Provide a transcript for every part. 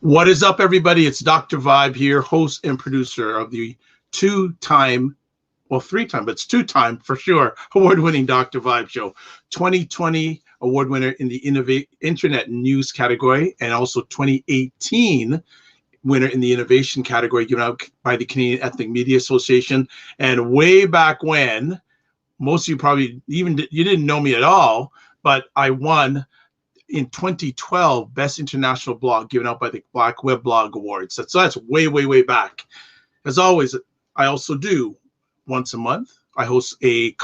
What is up, everybody? It's DR.Vibe here, host and producer of the two-time for sure, award-winning DR.Vibe Show. 2020 award winner in the Internet News category, and also 2018 winner in the Innovation category given out by the Canadian Ethnic Media Association. And way back when, most of you probably you didn't know me at all, but I won in 2012 Best International Blog given out by the Black Web Blog Awards. So that's way back. As always, I also do once a month, I host a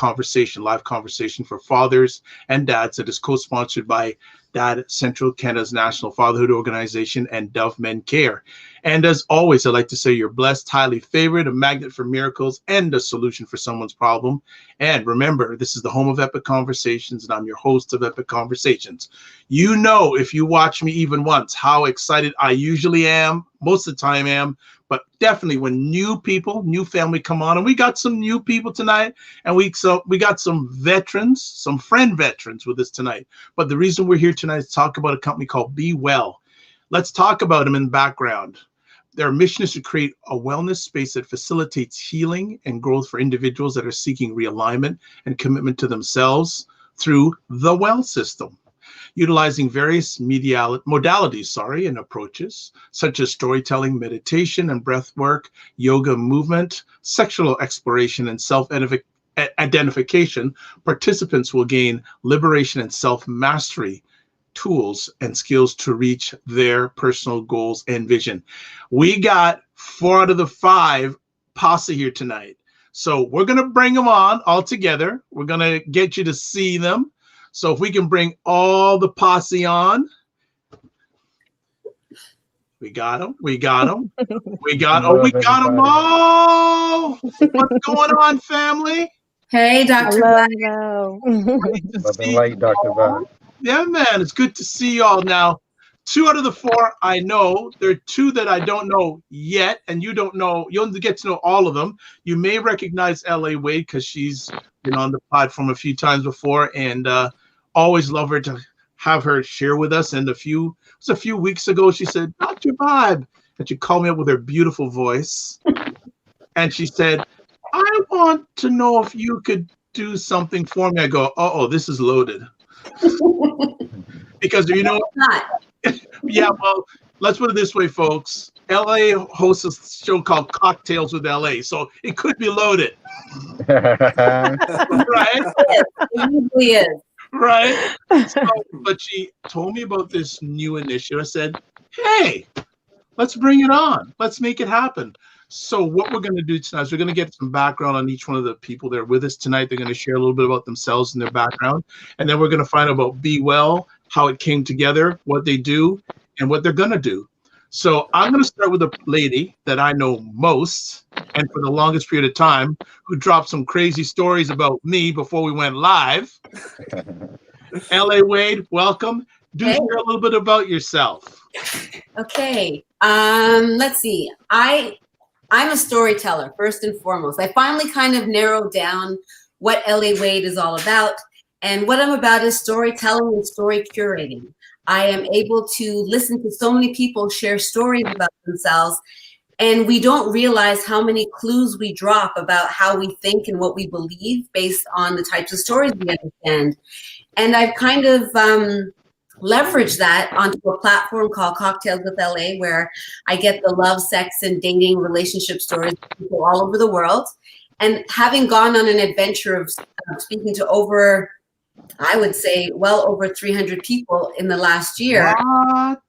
live conversation for fathers and dads that is co-sponsored by Dad Central, Canada's national fatherhood organization, and Dove Men Care. And as always, I'd like to say you're blessed, highly favored, a magnet for miracles, and a solution for someone's problem. And remember, this is the home of Epic Conversations, and I'm your host of Epic Conversations. You know, if you watch me even once, how excited I usually am, most of the time am, but definitely when new people, new family come on, and we got some new people tonight, and we got some veterans, some friend veterans with us tonight. But the reason we're here tonight is to talk about a company called BWell. Let's talk about them in the background. Their mission is to create a wellness space that facilitates healing and growth for individuals that are seeking realignment and commitment to themselves through the WELL system, utilizing various modalities and approaches, such as storytelling, meditation, and breathwork, yoga movement, sexual exploration, and self-identification. Participants will gain liberation and self-mastery tools and skills to reach their personal goals and vision. We got 4 out of the 5 posse here tonight. So we're going to bring them on all together. We're going to get you to see them. So if we can bring all the posse on. We got them. We got them. We got them all. What's going on, family? Hey, Dr. Hello. Love and light, DR.Vibe. Yeah, man, it's good to see y'all. Now, 2 out of the 4 I know. There are 2 that I don't know yet, and you don't know. You'll get to know all of them. You may recognize Elly Wade because she's been on the platform a few times before, and always love her to have her share with us. And a few weeks ago, she said, DR.Vibe, and she called me up with her beautiful voice, and she said, I want to know if you could do something for me. I go, uh-oh, this is loaded. Because you know, yeah, well, let's put it this way, folks. LA hosts a show called Cocktails with LA, so it could be loaded. Right? It usually is. Right? So, but she told me about this new initiative. I said, hey, let's bring it on. Let's make it happen. So what we're going to do tonight is we're going to get some background on each one of the people that are with us tonight. They're going to share a little bit about themselves and their background. And then we're going to find out about BWell, how it came together, what they do, and what they're going to do. So I'm going to start with a lady that I know most, and for the longest period of time, who dropped some crazy stories about me before we went live. Elly Wade, welcome. Do share a little bit about yourself. Okay. Let's see. I'm a storyteller, first and foremost. I finally kind of narrowed down what Elly Wade is all about. And what I'm about is storytelling and story curating. I am able to listen to so many people share stories about themselves, and we don't realize how many clues we drop about how we think and what we believe based on the types of stories we understand. And I've kind of leveraged that onto a platform called Cocktails with LA, where I get the love, sex, and dating relationship stories of people all over the world. And having gone on an adventure of speaking to over, I would say, well over 300 people in the last year. What?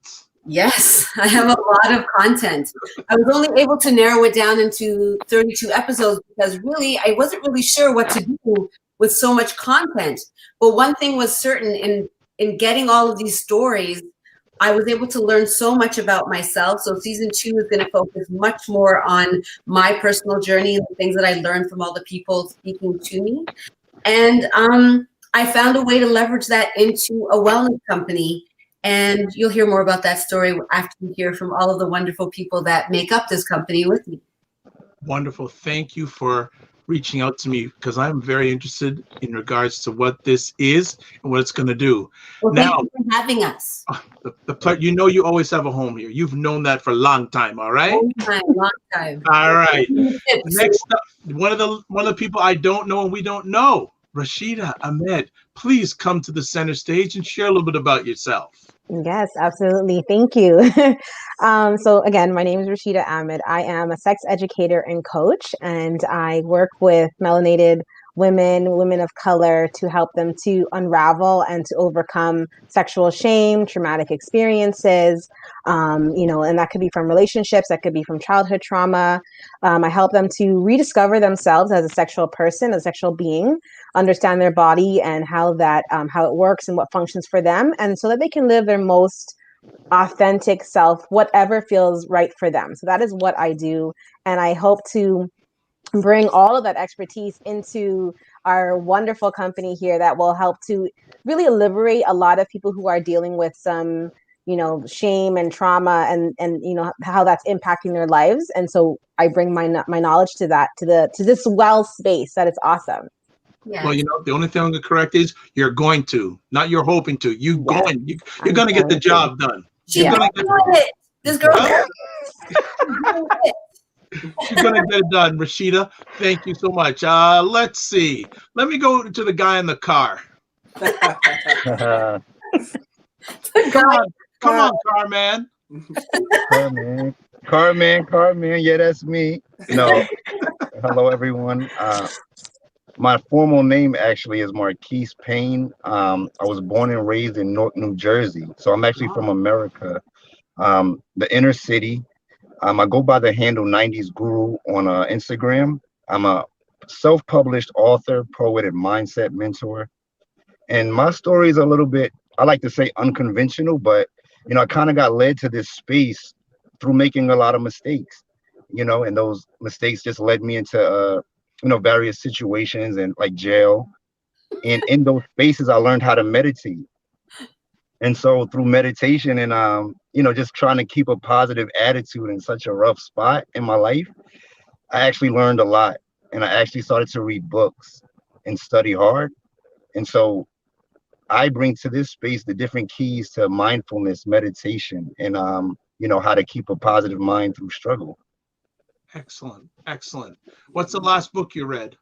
Yes, I have a lot of content. I was only able to narrow it down into 32 episodes because really, I wasn't really sure what to do with so much content. But one thing was certain, in getting all of these stories, I was able to learn so much about myself. So season 2 is going to focus much more on my personal journey and the things that I learned from all the people speaking to me. And I found a way to leverage that into a wellness company. And you'll hear more about that story after you hear from all of the wonderful people that make up this company with me. Wonderful. Thank you for reaching out to me, because I'm very interested in regards to what this is and what it's going to do. Well, now, thank you for having us. You know, you always have a home here. You've known that for a long time. All right. Long time. All right. Next up, one of the people I don't know and we don't know, Rasheda Ahmed. Please come to the center stage and share a little bit about yourself. Yes, absolutely. Thank you. So again, my name is Rasheda Ahmed. I am a sex educator and coach, and I work with melanated women of color to help them to unravel and to overcome sexual shame, traumatic experiences, and that could be from relationships, that could be from childhood trauma. I help them to rediscover themselves as a sexual person, a sexual being, understand their body and how it works and what functions for them, and so that they can live their most authentic self, whatever feels right for them. So that is what I do, and I hope to bring all of that expertise into our wonderful company here that will help to really liberate a lot of people who are dealing with some shame and trauma and how that's impacting their lives. And so I bring my knowledge to this well space that it's awesome. Yes. Well, the only thing I'm going to correct is you're going to, not you're hoping to. You're going to get the job done. She's going to do it. This girl. She's going to get it done. Rasheda, thank you so much. Let's see. Let me go to the guy in the car. Come on, car man. Carman. Yeah, that's me. No. Hello, everyone. My formal name actually is Marquise Payne. I was born and raised in Newark, New Jersey. So I'm actually from America, the inner city. I go by the handle 90s Guru on Instagram. I'm a self-published author, poet, and mindset mentor. And my story is a little bit, I like to say, unconventional, but, I kind of got led to this space through making a lot of mistakes, and those mistakes just led me into, various situations and like jail. And in those spaces, I learned how to meditate. And so through meditation and, just trying to keep a positive attitude in such a rough spot in my life, I actually learned a lot. And I actually started to read books and study hard. And so I bring to this space the different keys to mindfulness, meditation, and, how to keep a positive mind through struggle. Excellent. What's the last book you read?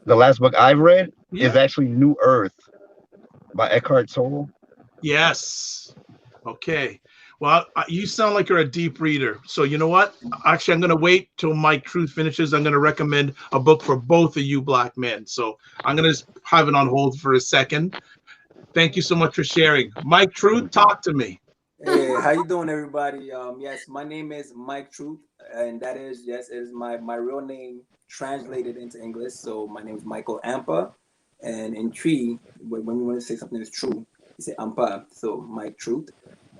The last book I've read is actually New Earth by Eckhart Tolle. Yes. Okay. Well, you sound like you're a deep reader. So you know what? Actually, I'm going to wait till Mike Truth finishes. I'm going to recommend a book for both of you black men. So I'm going to just have it on hold for a second. Thank you so much for sharing. Mike Truth, talk to me. Hey, how you doing, everybody? Yes, my name is Mike Truth, and that is, it is my real name translated into English. So my name is Michael Ampa, and in Tree, when we want to say something is true, you say Ampa. So Mike Truth,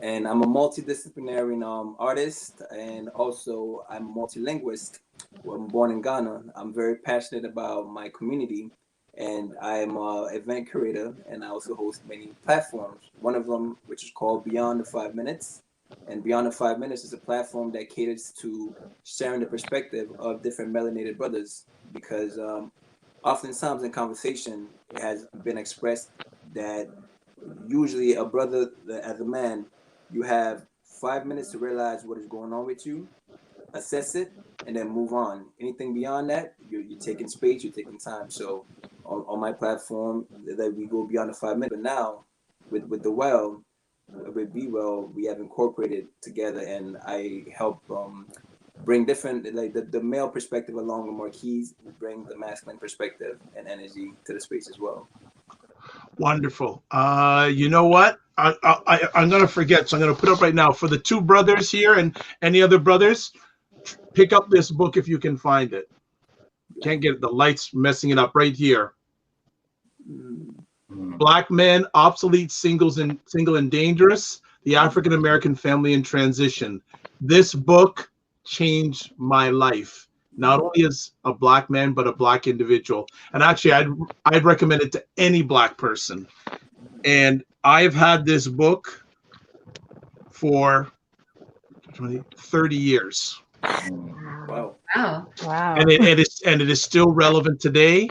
and I'm a multidisciplinary artist, and also I'm a multilinguist. I'm born in Ghana. I'm very passionate about my community, and I'm an event curator, and I also host many platforms. One of them, which is called Beyond the 5 Minutes, and Beyond the 5 Minutes is a platform that caters to sharing the perspective of different melanated brothers, because oftentimes in conversation it has been expressed that usually a brother, as a man, you have 5 minutes to realize what is going on with you, assess it, and then move on. Anything beyond that, you're taking space, you're taking time. So on my platform, that we go beyond the 5 minutes. But now with the Well, with BWell, we have incorporated together, and I help bring different, like the male perspective along with Marquise, bring the masculine perspective and energy to the space as well. Wonderful. You know what? I'm going to forget, so I'm going to put up right now for the two brothers here and any other brothers, pick up this book if you can find it. Can't get it. The light's messing it up right here. Black Men, Obsolete, Single and Dangerous, The African American Family in Transition. This book changed my life, not only as a Black man, but a Black individual. And actually, I'd recommend it to any Black person. And I've had this book for 30 years. Wow. Wow. And it is still relevant today.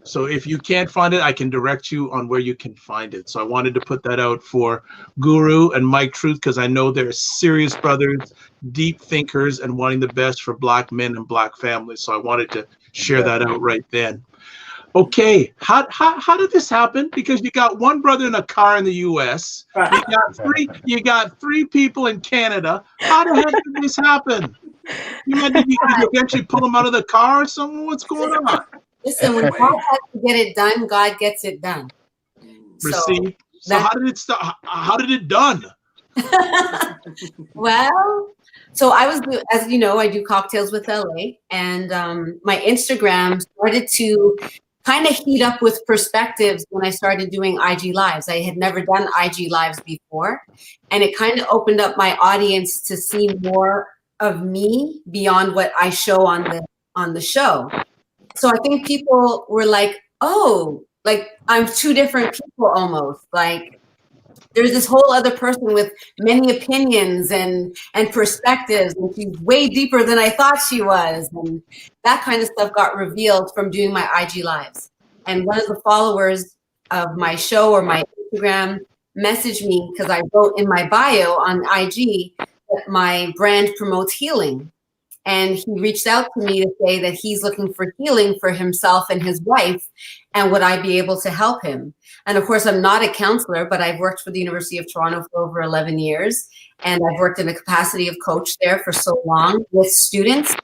So if you can't find it, I can direct you on where you can find it. So I wanted to put that out for Guru and Mike Truth, because I know they're serious brothers, deep thinkers, and wanting the best for Black men and Black families. So I wanted to share that out right then. Okay, how did this happen? Because you got one brother in a car in the U.S. You got three people in Canada. How the heck did this happen? Did you eventually pull them out of the car or something? What's going on? Listen, when God has to get it done, God gets it done. So how did it start? How did it done? Well, so I was, as you know, I do cocktails with LA, and my Instagram started to kind of heat up with perspectives when I started doing IG Lives. I had never done IG Lives before, and it kind of opened up my audience to see more of me beyond what I show on the show. So I think people were like, oh, like I'm two different people almost. Like there's this whole other person with many opinions and perspectives, and she's way deeper than I thought she was. And that kind of stuff got revealed from doing my IG Lives. And one of the followers of my show or my Instagram messaged me because I wrote in my bio on IG that my brand promotes healing. And he reached out to me to say that he's looking for healing for himself and his wife, and would I be able to help him? And of course, I'm not a counselor, but I've worked for the University of Toronto for over 11 years. And I've worked in the capacity of coach there for so long with students,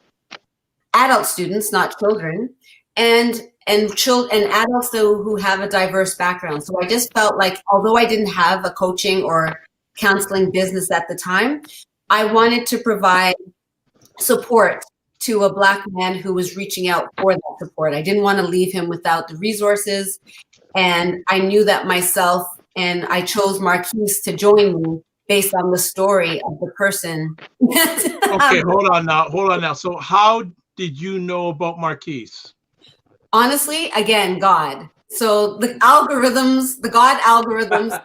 adult students, not children, and adults who have a diverse background. So I just felt like, although I didn't have a coaching or counseling business at the time, I wanted to provide support to a Black man who was reaching out for that support. I didn't want to leave him without the resources. And I knew that myself, and I chose Marquise to join me based on the story of the person. Okay, hold on now. So how did you know about Marquise? Honestly, again, God. So the algorithms, the God algorithms.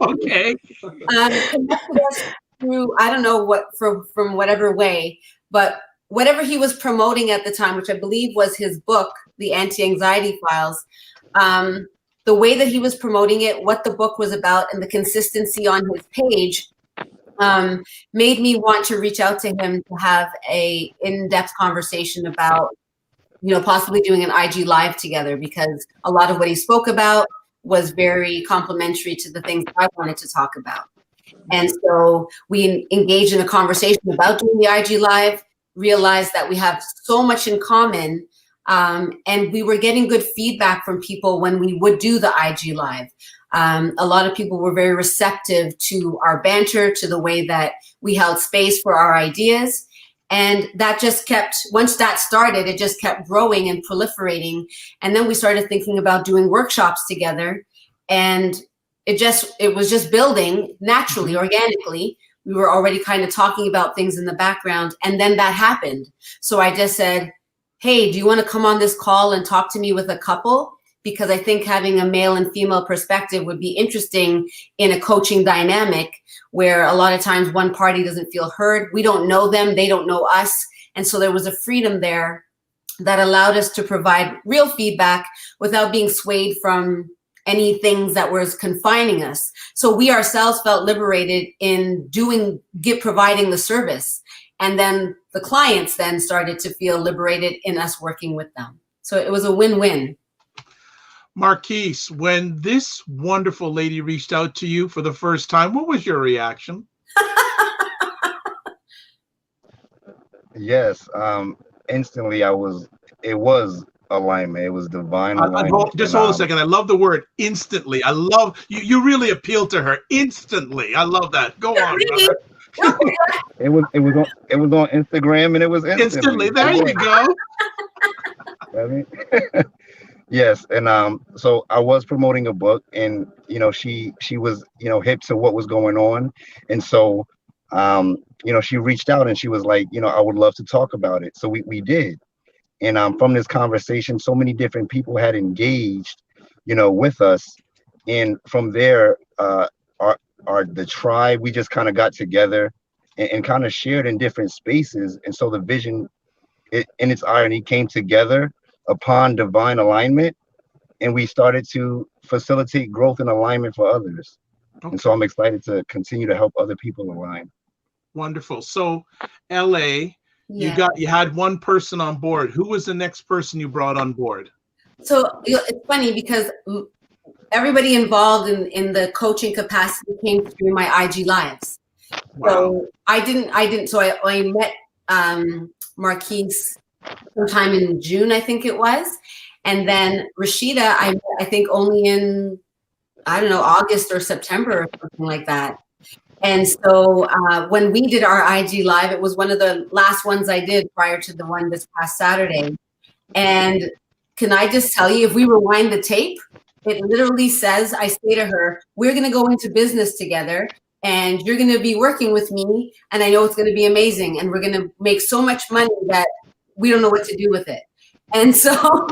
Okay. Connected us through, I don't know what, from whatever way, but whatever he was promoting at the time, which I believe was his book, The AntiAnxiety Files, the way that he was promoting it, what the book was about, and the consistency on his page made me want to reach out to him to have a in-depth conversation about, possibly doing an IG Live together, because a lot of what he spoke about was very complementary to the things I wanted to talk about. And so we engaged in a conversation about doing the IG Live, realized that we have so much in common, and we were getting good feedback from people when we would do the IG Live. A lot of people were very receptive to our banter, to the way that we held space for our ideas. And that just kept, once that started, it just kept growing and proliferating. And then we started thinking about doing workshops together, and it was just building naturally, organically. We were already kind of talking about things in the background, and then that happened. So I just said, hey, do you want to come on this call and talk to me with a couple? Because I think having a male and female perspective would be interesting in a coaching dynamic where a lot of times one party doesn't feel heard. We don't know them, they don't know us. And so there was a freedom there that allowed us to provide real feedback without being swayed from any things that was confining us. So we ourselves felt liberated in providing the service. And then the clients then started to feel liberated in us working with them. So it was a win-win. Marquise, when this wonderful lady reached out to you for the first time, what was your reaction? Yes, instantly it was alignment. It was divine alignment. Just hold a second. I love the word instantly. I love you really appealed to her instantly. I love that. Go on. It was on Instagram, and it was instantly. There you go. I mean, yes, and so I was promoting a book, and she was hip to what was going on, and so she reached out and she was like, I would love to talk about it. So we did, and from this conversation, so many different people had engaged, with us, and from there, the tribe, we just kind of got together and kind of shared in different spaces, and so the vision, in its irony, came together upon divine alignment, and we started to facilitate growth and alignment for others. Okay. And so I'm excited to continue to help other people align. Wonderful. So LA, yeah. you had one person on board. Who was the next person you brought on board? So it's funny because everybody involved in the coaching capacity came through my IG lives. Wow. So I met Marquise sometime in June, I think it was. And then Rasheda, I think only in, I don't know, August or September or something like that. And so when we did our IG live, it was one of the last ones I did prior to the one this past Saturday. And can I just tell you, if we rewind the tape, it literally says, I say to her, we're going to go into business together and you're going to be working with me. And I know it's going to be amazing. And we're going to make so much money that we don't know what to do with it. And so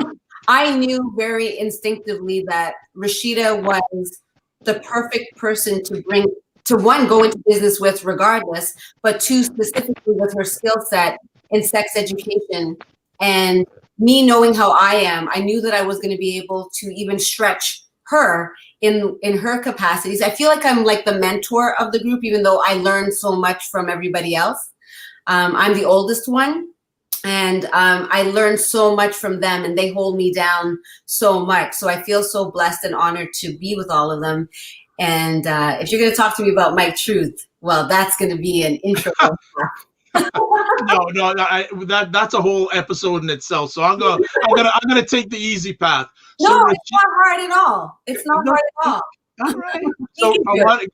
I knew very instinctively that Rasheda was the perfect person to go into business with regardless, but two, specifically with her skill set in sex education. And me knowing how I am, I knew that I was going to be able to even stretch her in her capacities. I feel like I'm like the mentor of the group, even though I learned so much from everybody else. I'm the oldest one. And I learned so much from them, and they hold me down so much. So I feel so blessed and honored to be with all of them. And if you're going to talk to me about Mike Truth, well, that's going to be an intro. No, that's a whole episode in itself. So I'm gonna take the easy path. So no, it's not hard at all. It's not hard at all. All right. So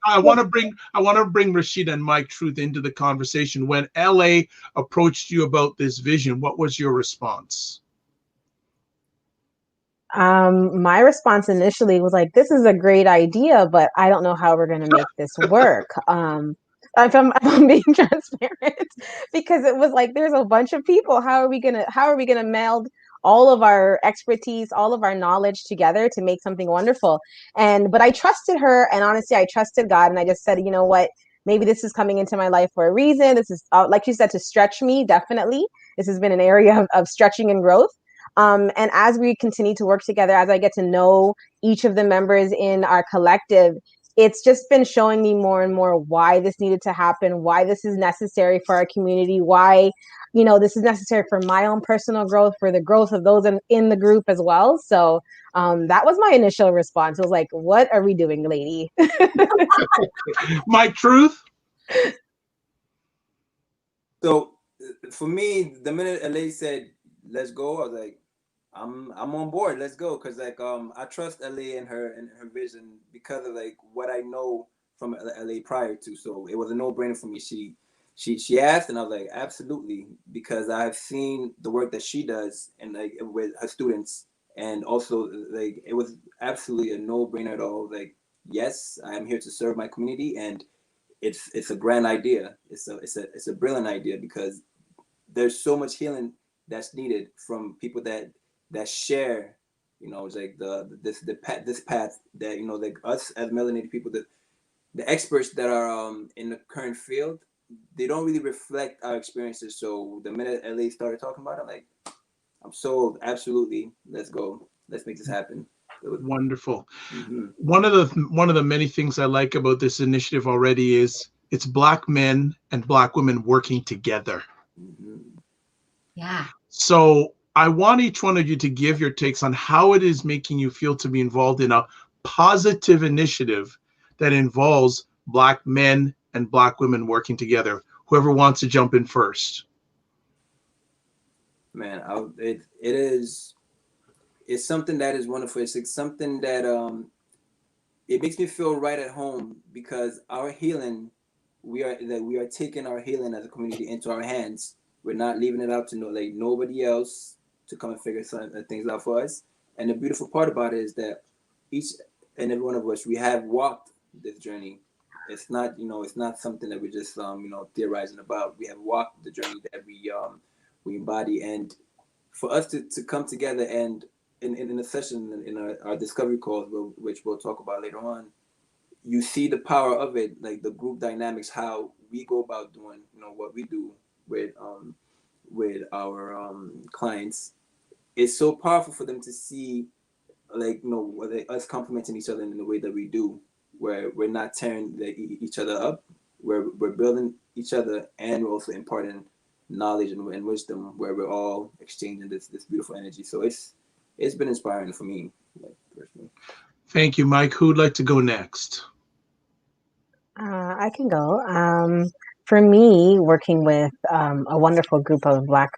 I want to bring Rasheda and Mike Truth into the conversation. When LA approached you about this vision, what was your response? My response initially was like, this is a great idea, but I don't know how we're going to make this work. If I'm being transparent, because it was like, there's a bunch of people. How are we gonna meld all of our expertise, all of our knowledge together to make something wonderful? But I trusted her, and honestly, I trusted God, and I just said, you know what? Maybe this is coming into my life for a reason. This is, like you said, to stretch me. Definitely, this has been an area of stretching and growth. And as we continue to work together, as I get to know each of the members in our collective, it's just been showing me more and more why this needed to happen, why this is necessary for our community, why, this is necessary for my own personal growth, for the growth of those in the group as well. So that was my initial response. It was like, what are we doing, lady? Mike Truth? So for me, the minute LA said, let's go, I was like, I'm on board. Let's go, because I trust LA and her vision because of like what I know from LA prior to. So it was a no-brainer for me. She asked, and I was like, absolutely, because I've seen the work that she does and like with her students, and also like it was absolutely a no-brainer at all. Like, yes, I am here to serve my community, and it's a grand idea. It's a brilliant idea because there's so much healing that's needed from people that share, you know, it's like this path that, you know, like us as melanated people, that the experts that are in the current field, they don't really reflect our experiences. So the minute Elly started talking about it, I'm like, I'm sold. Absolutely, let's go. Let's make this happen. Wonderful. Mm-hmm. One of the many things I like about this initiative already is it's Black men and Black women working together. Mm-hmm. Yeah. So I want each one of you to give your takes on how it is making you feel to be involved in a positive initiative that involves Black men and Black women working together. Whoever wants to jump in first. Man, it's something that is wonderful. It's like something that it makes me feel right at home, because our healing, we are taking our healing as a community into our hands. We're not leaving it out to nobody else to come and figure some things out for us. And the beautiful part about it is that each and every one of us, we have walked this journey. It's not, it's not something that we're just theorizing about. We have walked the journey that we embody. And for us to come together and in a session in our discovery calls, which we'll talk about later on, you see the power of it, like the group dynamics, how we go about doing what we do with our clients. It's so powerful for them to see, us complementing each other in the way that we do, where we're not tearing each other up, where we're building each other, and we're also imparting knowledge and wisdom, where we're all exchanging this beautiful energy. So it's been inspiring for me, personally. Thank you, Mike. Who'd like to go next? I can go. For me, working with a wonderful group of Black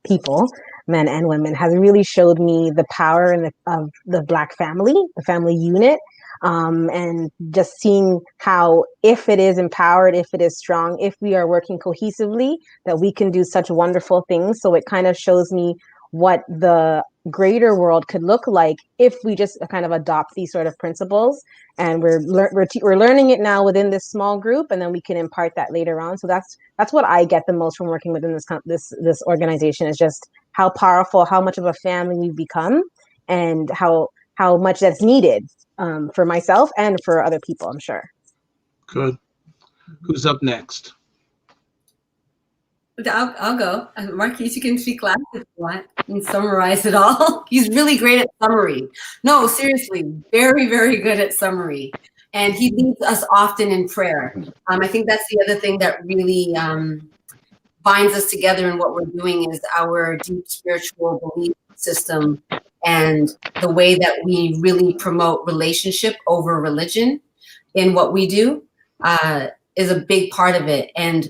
people, men and women, has really showed me the power of the Black family, the family unit, and just seeing how, if it is empowered, if it is strong, if we are working cohesively, that we can do such wonderful things. So it kind of shows me what the greater world could look like if we just kind of adopt these sort of principles. And we're learning it now within this small group, and then we can impart that later on. So that's what I get the most from working within this organization, is just how powerful, how much of a family we've become, and how much that's needed for myself and for other people, I'm sure. Good. Who's up next? I'll go. Marquise, you can speak last if you want and summarize it all. He's really great at summary. No, seriously, very, very good at summary. And he leads us often in prayer. I think that's the other thing that really binds us together in what we're doing, is our deep spiritual belief system and the way that we really promote relationship over religion in what we do. Is a big part of it. And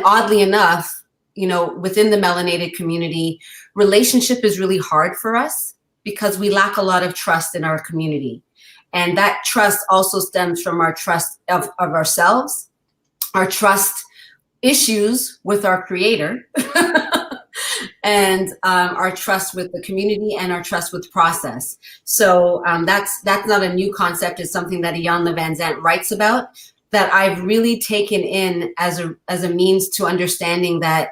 oddly enough, within the melanated community, relationship is really hard for us because we lack a lot of trust in our community. And that trust also stems from our trust of ourselves, our trust issues with our creator, and our trust with the community, and our trust with process. So that's not a new concept. It's something that Iyanla Vanzant writes about, that I've really taken in as a means to understanding that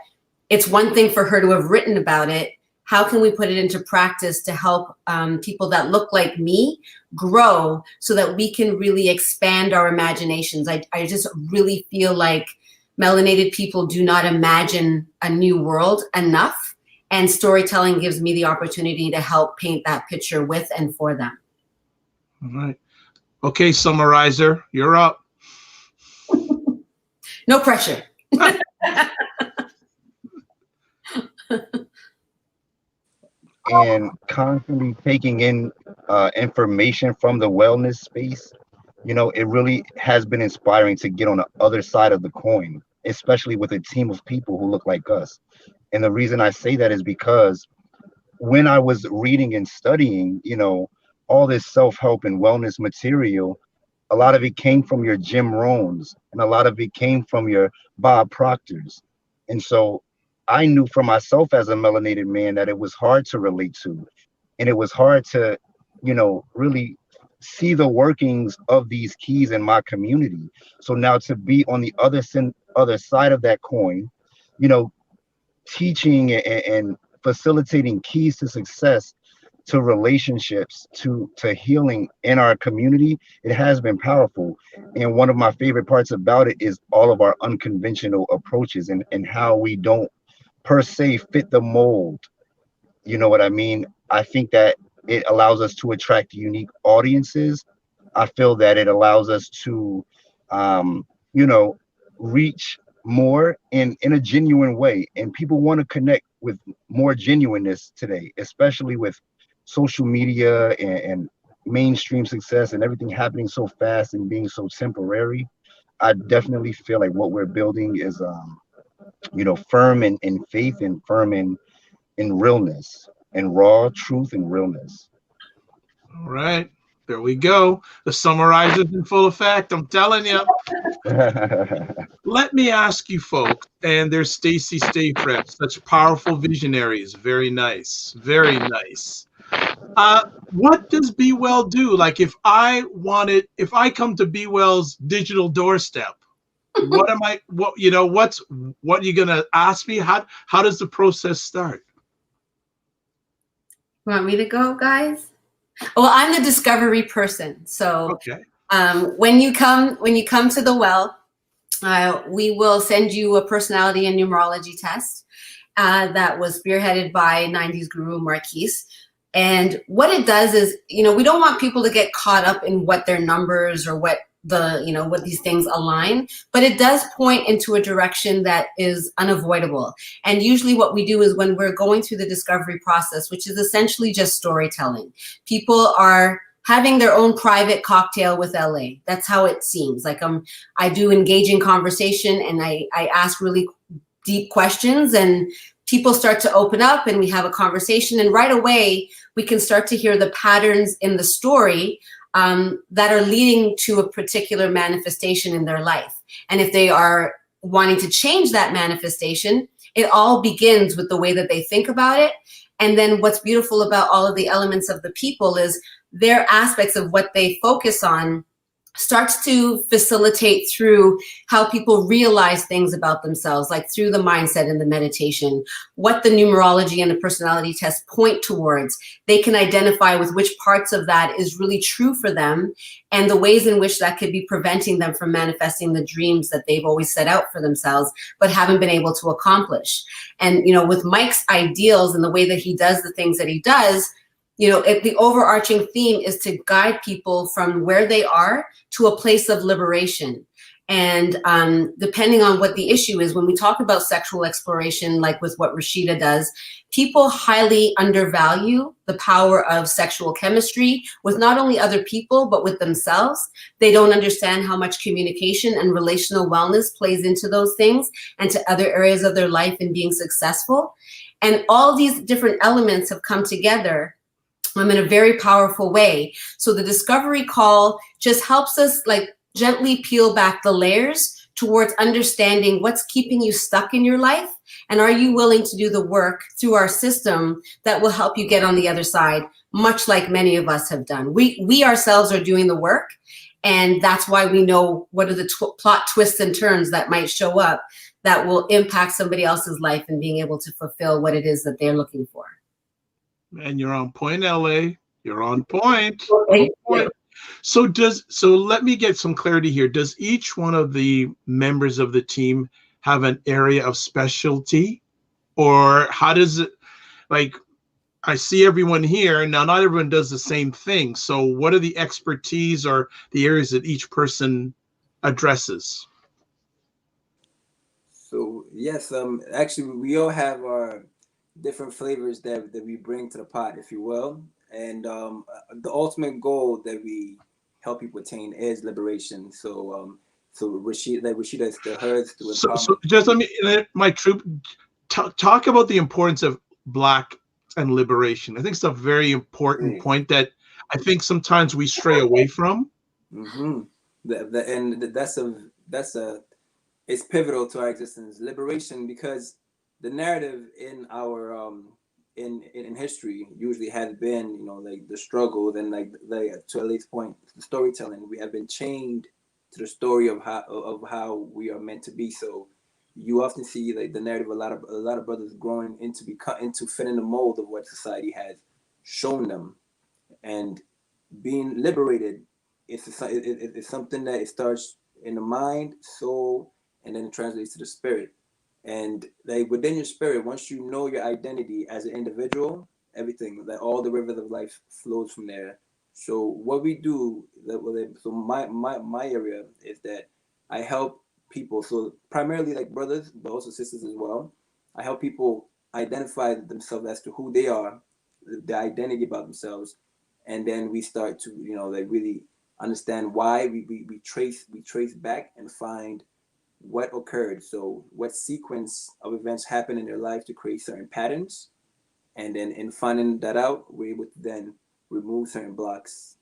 it's one thing for her to have written about it. How can we put it into practice to help people that look like me grow, so that we can really expand our imaginations? I just really feel like melanated people do not imagine a new world enough, and storytelling gives me the opportunity to help paint that picture with and for them. All right. Okay, summarizer, you're up. No pressure. And constantly taking in information from the wellness space, it really has been inspiring to get on the other side of the coin, especially with a team of people who look like us. And the reason I say that is because when I was reading and studying, all this self-help and wellness material, a lot of it came from your Jim Rohns, and a lot of it came from your Bob Proctors. And so I knew for myself as a melanated man that it was hard to relate to. And it was hard to, really see the workings of these keys in my community. So now to be on the other side of that coin, teaching and facilitating keys to success, to relationships, to healing in our community, it has been powerful. And one of my favorite parts about it is all of our unconventional approaches and how we don't per se fit the mold. You know what I mean? I think that it allows us to attract unique audiences. I feel that it allows us to, you know, reach more in a genuine way. And people want to connect with more genuineness today, especially with social media and mainstream success and everything happening so fast and being so temporary. I definitely feel like what we're building is, you know, firm in faith and firm in realness and raw truth and realness. All right. There we go. The summarizer is in full effect. I'm telling you. Let me ask you folks, and there's Stacy Stayfred, such powerful visionaries. Very nice. Very nice. What does BWell do? Like if I come to BWell's digital doorstep, what are you gonna ask me? How does the process start? You want me to go, guys? Well, I'm the discovery person. So Okay. when you come to the well, we will send you a personality and numerology test that was spearheaded by 90s guru Marquise. And what it does is, we don't want people to get caught up in what their numbers or what what these things align, but it does point into a direction that is unavoidable. And usually what we do is when we're going through the discovery process, which is essentially just storytelling, people are having their own private cocktail with LA. That's how it seems. Like I do engaging conversation and I ask really deep questions and people start to open up and we have a conversation, and right away we can start to hear the patterns in the story that are leading to a particular manifestation in their life. And if they are wanting to change that manifestation, it all begins with the way that they think about it. And then what's beautiful about all of the elements of the people is their aspects of what they focus on starts to facilitate through how people realize things about themselves, like through the mindset and the meditation, what the numerology and the personality test point towards. They can identify with which parts of that is really true for them and the ways in which that could be preventing them from manifesting the dreams that they've always set out for themselves, but haven't been able to accomplish. And, with Mike's ideals and the way that he does the things that he does, the overarching theme is to guide people from where they are to a place of liberation. And depending on what the issue is, when we talk about sexual exploration, like with what Rasheda does, people highly undervalue the power of sexual chemistry with not only other people, but with themselves. They don't understand how much communication and relational wellness plays into those things and to other areas of their life in being successful. And all these different elements have come together in a very powerful way. So the discovery call just helps us gently peel back the layers towards understanding what's keeping you stuck in your life. And are you willing to do the work through our system that will help you get on the other side, much like many of us have done. We ourselves are doing the work. And that's why we know what are the plot twists and turns that might show up that will impact somebody else's life and being able to fulfill what it is that they're looking for. Man, you're on point, LA. You're on point. On point. So let me get some clarity here. Does each one of the members of the team have an area of specialty? Or how does it, I see everyone here. Now, not everyone does the same thing. So what are the expertise or the areas that each person addresses? So yes, actually we all have our different flavors that we bring to the pot, if you will. And the ultimate goal that we help people attain is liberation. So Rasheda is the hers to empowerment. So just let me, my troop, talk about the importance of Black and liberation. I think it's a very important point that I think sometimes we stray away from. Mm-hmm. It's pivotal to our existence, liberation, because the narrative in our in history usually has been, the struggle, then to Elly's point, the storytelling. We have been chained to the story of how we are meant to be. So, you often see like the narrative, a lot of brothers growing into fitting the mold of what society has shown them, and being liberated. It's something that it starts in the mind, soul, and then it translates to the spirit. And like within your spirit, once you know your identity as an individual, everything, that all the rivers of life flows from there. So what we do, so my area is that I help people, so primarily like brothers, but also sisters as well. I help people identify themselves as to who they are, the identity about themselves, and then we start to, like really understand why we trace back and find what occurred. So what sequence of events happened in their life to create certain patterns, and then in finding that out, we're able to then remove certain blocks,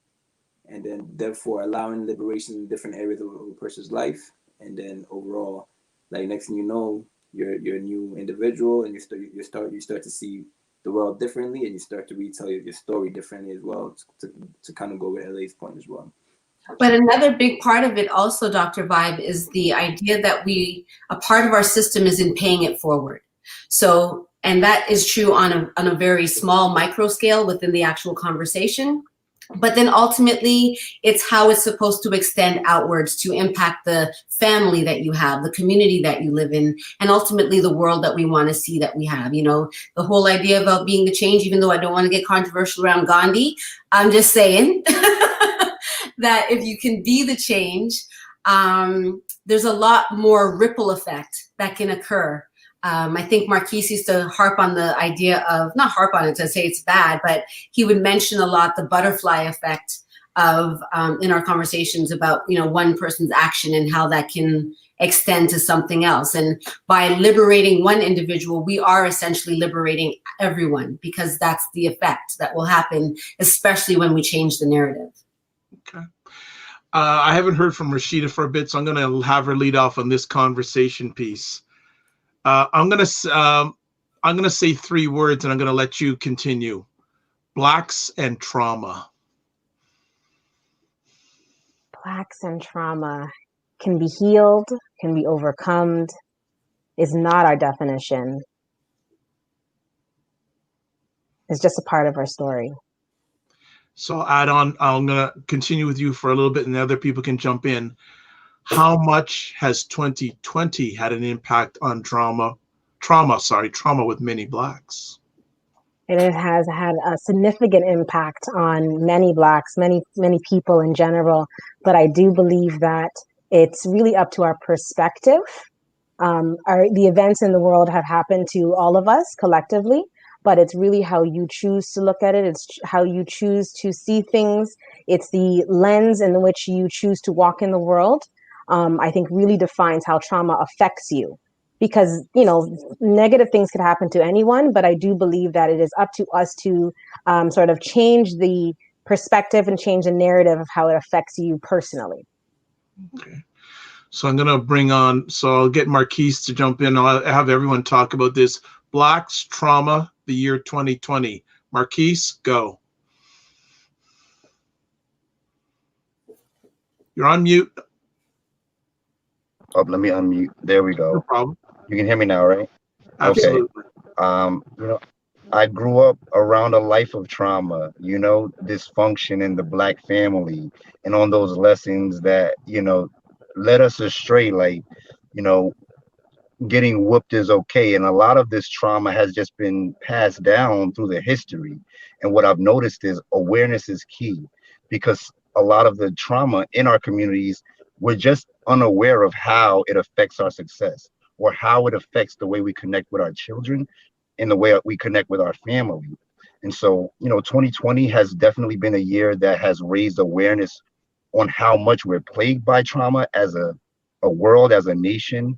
and then therefore allowing liberation in different areas of a person's life. And then overall, like next thing you know, you're a new individual, and you start to see the world differently, and you start to retell your story differently as well, to kind of go with LA's point as well. But another big part of it also, Dr.Vibe, is the idea that a part of our system is in paying it forward. So, and that is true on a very small micro scale within the actual conversation. But then ultimately, it's how it's supposed to extend outwards to impact the family that you have, the community that you live in, and ultimately the world that we want to see that we have. The whole idea about being the change, even though I don't want to get controversial around Gandhi, I'm just saying that if you can be the change, there's a lot more ripple effect that can occur. I think Marquise used to harp on the idea of, not harp on it to say it's bad, but he would mention a lot the butterfly effect of, in our conversations about, one person's action and how that can extend to something else. And by liberating one individual, we are essentially liberating everyone, because that's the effect that will happen, especially when we change the narrative. Okay. I haven't heard from Rasheda for a bit, so I'm going to have her lead off on this conversation piece. I'm going to say 3 words, and I'm going to let you continue. Blacks and trauma. Blacks and trauma can be healed, can be overcome, is not our definition. It's just a part of our story. So add on, I'm going to continue with you for a little bit, and the other people can jump in. How much has 2020 had an impact on trauma with many Blacks? And it has had a significant impact on many Blacks, many people in general. But I do believe that it's really up to our perspective. The events in the world have happened to all of us collectively, but it's really how you choose to look at it. It's how you choose to see things. It's the lens in which you choose to walk in the world. I think really defines how trauma affects you, because, negative things could happen to anyone, but I do believe that it is up to us to sort of change the perspective and change the narrative of how it affects you personally. Okay. So I'm going to I'll get Marquise to jump in. I'll have everyone talk about this. Blacks, trauma, the year 2020. Marquise, go. You're on mute. Oh, let me unmute. There we go. No problem. You can hear me now, right? Absolutely. Okay. I grew up around a life of trauma, dysfunction in the Black family, and on those lessons that, led us astray, like, getting whooped is okay. And a lot of this trauma has just been passed down through the history. And what I've noticed is awareness is key, because a lot of the trauma in our communities, we're just unaware of how it affects our success, or how it affects the way we connect with our children and the way we connect with our family. And so, 2020 has definitely been a year that has raised awareness on how much we're plagued by trauma as a world, as a nation.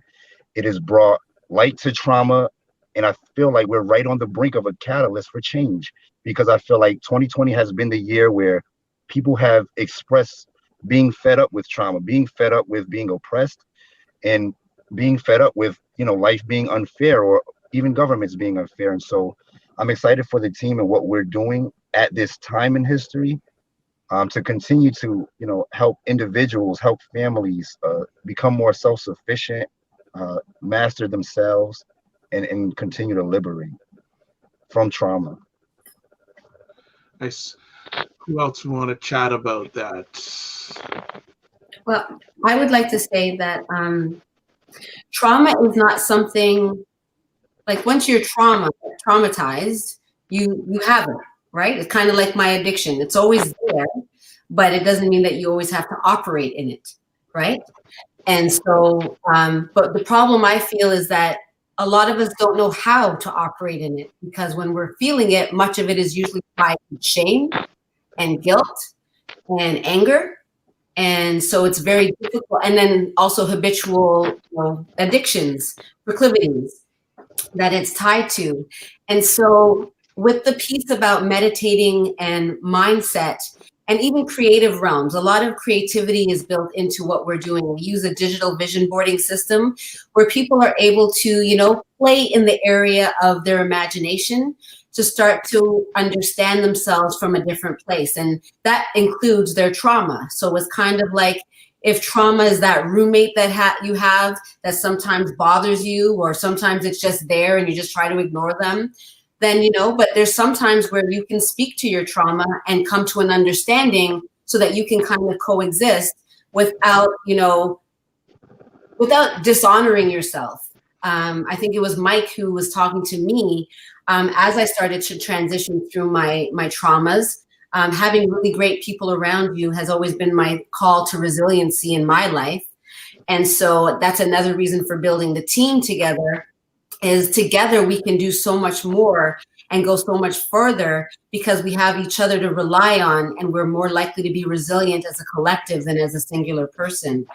It has brought light to trauma, and I feel like we're right on the brink of a catalyst for change, because I feel like 2020 has been the year where people have expressed being fed up with trauma, being fed up with being oppressed, and being fed up with, life being unfair, or even governments being unfair. And so I'm excited for the team and what we're doing at this time in history, to continue to, help individuals, help families become more self-sufficient, master themselves, and continue to liberate from trauma. Nice. Who else want to chat about that? Well, I would like to say that trauma is not something like once you're traumatized, you have it, right? It's kind of like my addiction. It's always there, but it doesn't mean that you always have to operate in it, right? And so, but the problem I feel is that a lot of us don't know how to operate in it, because when we're feeling it, much of it is usually tied to shame and guilt and anger. And so it's very difficult. And then also habitual, addictions, proclivities that it's tied to. And so with the piece about meditating and mindset and even creative realms, a lot of creativity is built into what we're doing. We use a digital vision boarding system where people are able to, play in the area of their imagination to start to understand themselves from a different place. And that includes their trauma. So it's kind of like if trauma is that roommate that you have that sometimes bothers you, or sometimes it's just there and you just try to ignore them, then, but there's sometimes where you can speak to your trauma and come to an understanding so that you can kind of coexist without dishonoring yourself. I think it was Mike who was talking to me as I started to transition through my traumas. Having really great people around you has always been my call to resiliency in my life. And so that's another reason for building the team together, is together we can do so much more and go so much further because we have each other to rely on, and we're more likely to be resilient as a collective than as a singular person.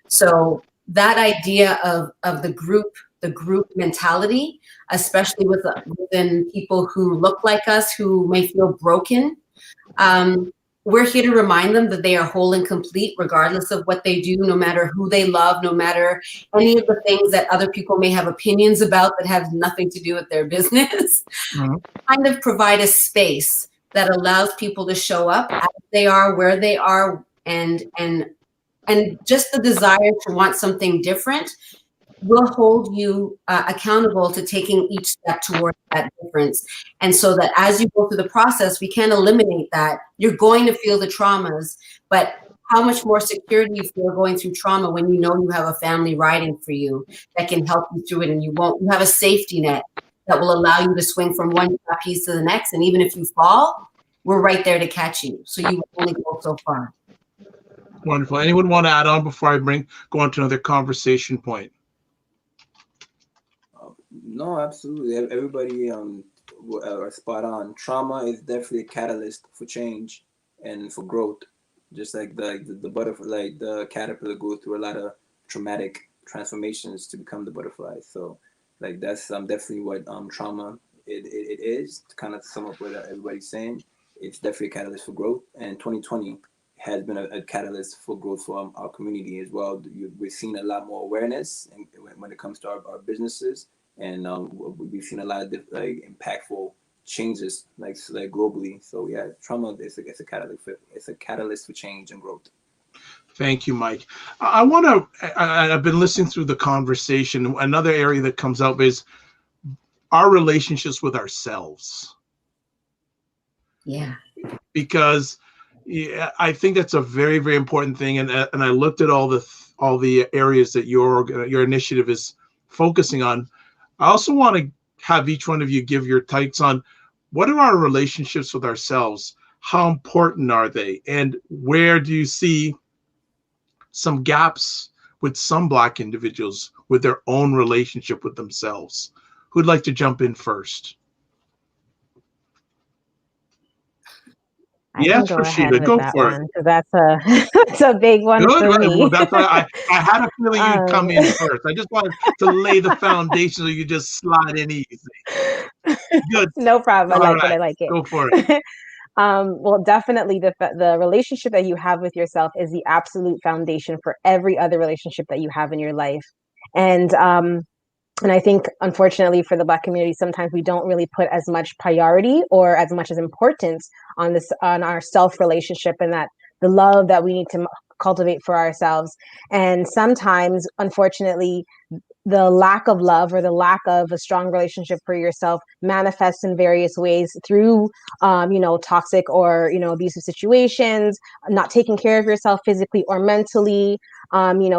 So that idea of the group mentality, especially within people who look like us, who may feel broken, we're here to remind them that they are whole and complete regardless of what they do, no matter who they love, no matter any of the things that other people may have opinions about that have nothing to do with their business. Mm-hmm. Kind of provide a space that allows people to show up as they are, where they are, and just the desire to want something different will hold you accountable to taking each step towards that difference. And so that as you go through the process, we can eliminate that. You're going to feel the traumas, but how much more secure do you feel going through trauma when you know you have a family riding for you that can help you through it, and you have a safety net that will allow you to swing from one piece to the next. And even if you fall, we're right there to catch you. So you will only go so far. Wonderful. Anyone want to add on before I go on to another conversation point? No, absolutely. Everybody are spot on. Trauma is definitely a catalyst for change and for growth. Just like the butterfly, like the caterpillar goes through a lot of traumatic transformations to become the butterfly. So like that's definitely what trauma it is. To kind of sum up what everybody's saying, it's definitely a catalyst for growth. And 2020 has been a catalyst for growth for our community as well. We've seen a lot more awareness when it comes to our businesses. And we've seen a lot of impactful changes like globally. So yeah, trauma is a catalyst for change and growth. Thank you, Mike. I've been listening through the conversation. Another area that comes up is our relationships with ourselves. Yeah. Because I think that's a very, very important thing. And I looked at all the areas that your initiative is focusing on. I also want to have each one of you give your takes on what are our relationships with ourselves? How important are they? And where do you see some gaps with some Black individuals with their own relationship with themselves? Who'd like to jump in first? Yes, Rasheda, go for it. That's a big one for me. Well, that's why I had a feeling you'd come in first. I just wanted to lay the foundation so you just slide in easy. Good. No problem. I like it. Go for it. Well, definitely the relationship that you have with yourself is the absolute foundation for every other relationship that you have in your life. And I think, unfortunately, for the Black community, sometimes we don't really put as much priority or as much as importance on our self relationship, and that the love that we need to cultivate for ourselves. And sometimes, unfortunately, the lack of love or the lack of a strong relationship for yourself manifests in various ways through, toxic or, abusive situations, not taking care of yourself physically or mentally,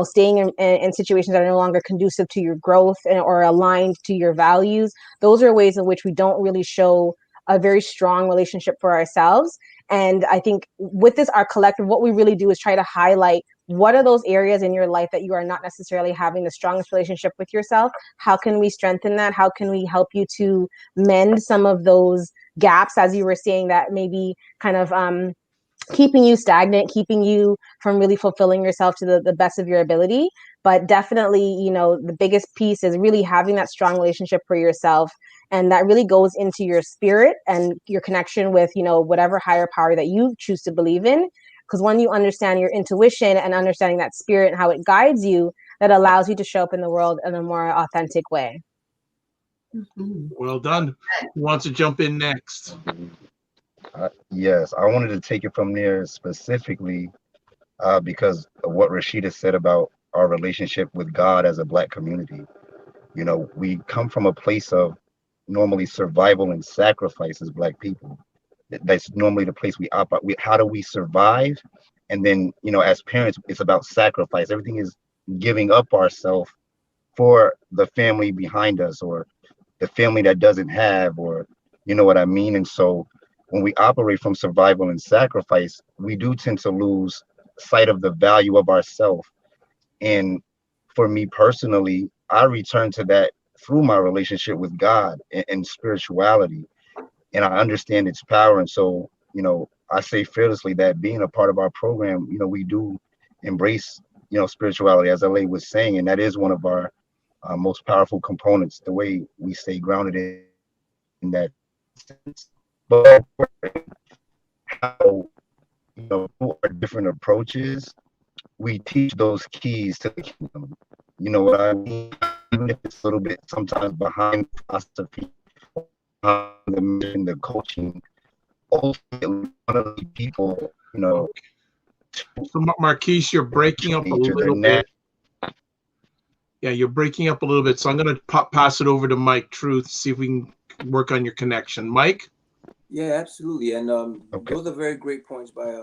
staying in situations that are no longer conducive to your growth or aligned to your values. Those are ways in which we don't really show a very strong relationship for ourselves. And I think with this, our collective, what we really do is try to highlight what are those areas in your life that you are not necessarily having the strongest relationship with yourself? How can we strengthen that? How can we help you to mend some of those gaps, as you were saying, that maybe kind of keeping you stagnant, keeping you from really fulfilling yourself to the best of your ability? But definitely, the biggest piece is really having that strong relationship for yourself. And that really goes into your spirit and your connection with, whatever higher power that you choose to believe in. Because when you understand your intuition and understanding that spirit and how it guides you, that allows you to show up in the world in a more authentic way. Well done. Who wants to jump in next? Yes, I wanted to take it from there specifically because of what Rasheda said about our relationship with God as a Black community. We come from a place of normally survival and sacrifice as Black people. That's normally the place we operate. How do we survive? And then, as parents, it's about sacrifice. Everything is giving up ourselves for the family behind us or the family that doesn't have, or you know what I mean? And so when we operate from survival and sacrifice, we do tend to lose sight of the value of ourselves. And for me personally, I return to that through my relationship with God and spirituality. And I understand its power. And so, I say fearlessly that being a part of our program, we do embrace, spirituality, as Elly was saying, and that is one of our most powerful components, the way we stay grounded in that sense. But how, through our different approaches, we teach those keys to the kingdom. You know what I mean? Even if it's a little bit sometimes behind philosophy, the coaching, ultimately one of the people, So Marquise, you're breaking up a little bit. Yeah, you're breaking up a little bit. So I'm going to pass it over to Mike Truth, see if we can work on your connection. Mike? Yeah, absolutely. And those are very great points by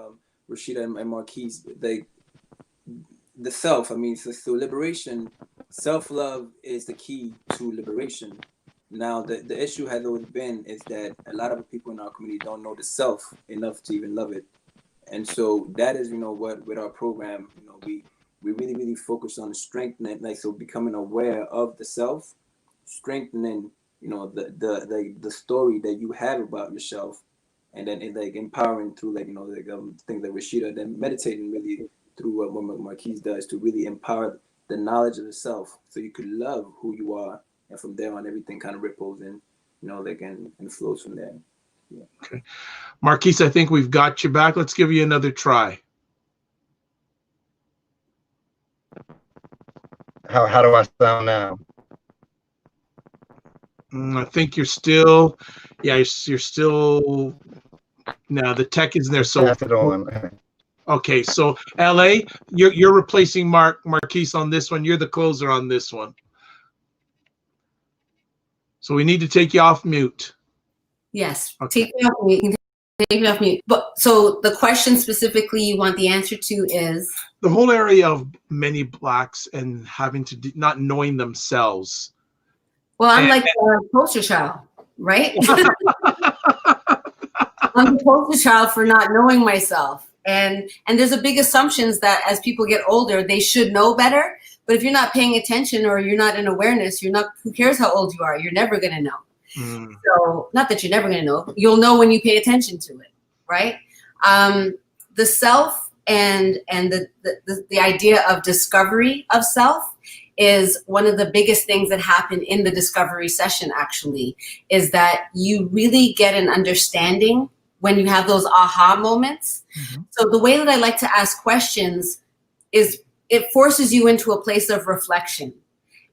Rasheda and Marquise. The self, so liberation, self-love is the key to liberation. Now, the issue has always been is that a lot of people in our community don't know the self enough to even love it. And so that is, what with our program, we really, really focus on strengthening, becoming aware of the self, strengthening, the story that you have about yourself, and then empowering through things like Rasheda, then meditating really through what Marquise does to really empower the knowledge of the self, so you could love who you are. And from there on, everything kind of ripples and, and flows from there. Yeah. Okay. Marquise, I think we've got you back. Let's give you another try. How do I sound now? I think you're still, you're still, no, the tech isn't there. So pass it on. Okay, so Elly, you're replacing Marquise on this one. You're the closer on this one. So we need to take you off mute. Yes, Okay. take me off mute. You can take me off mute. But so the question specifically you want the answer to is? The whole area of many Blacks and having to not knowing themselves. Well, I'm like a poster child, right? I'm the poster child for not knowing myself. And there's a big assumptions that as people get older, they should know better. But if you're not paying attention or you're not in awareness, who cares how old you are? You're never going to know. So not that you're never going to know. You'll know when you pay attention to it, right? The self and the idea of discovery of self is one of the biggest things that happen in the discovery session, actually, is that you really get an understanding when you have those aha moments. So the way that I like to ask questions is it forces you into a place of reflection.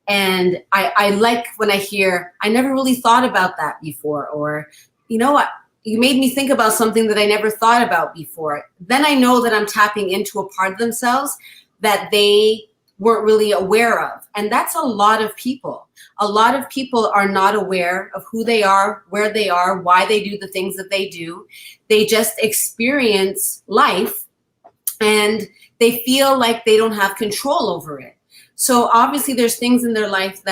And I like when I hear, I never really thought about that before, or, you know what, you made me think about something that I never thought about before. Then I know that I'm tapping into a part of themselves that they weren't really aware of. And that's a lot of people. A lot of people are not aware of who they are, where they are, why they do the things that they do. They just experience life and they feel like they don't have control over it. So obviously there's things in their life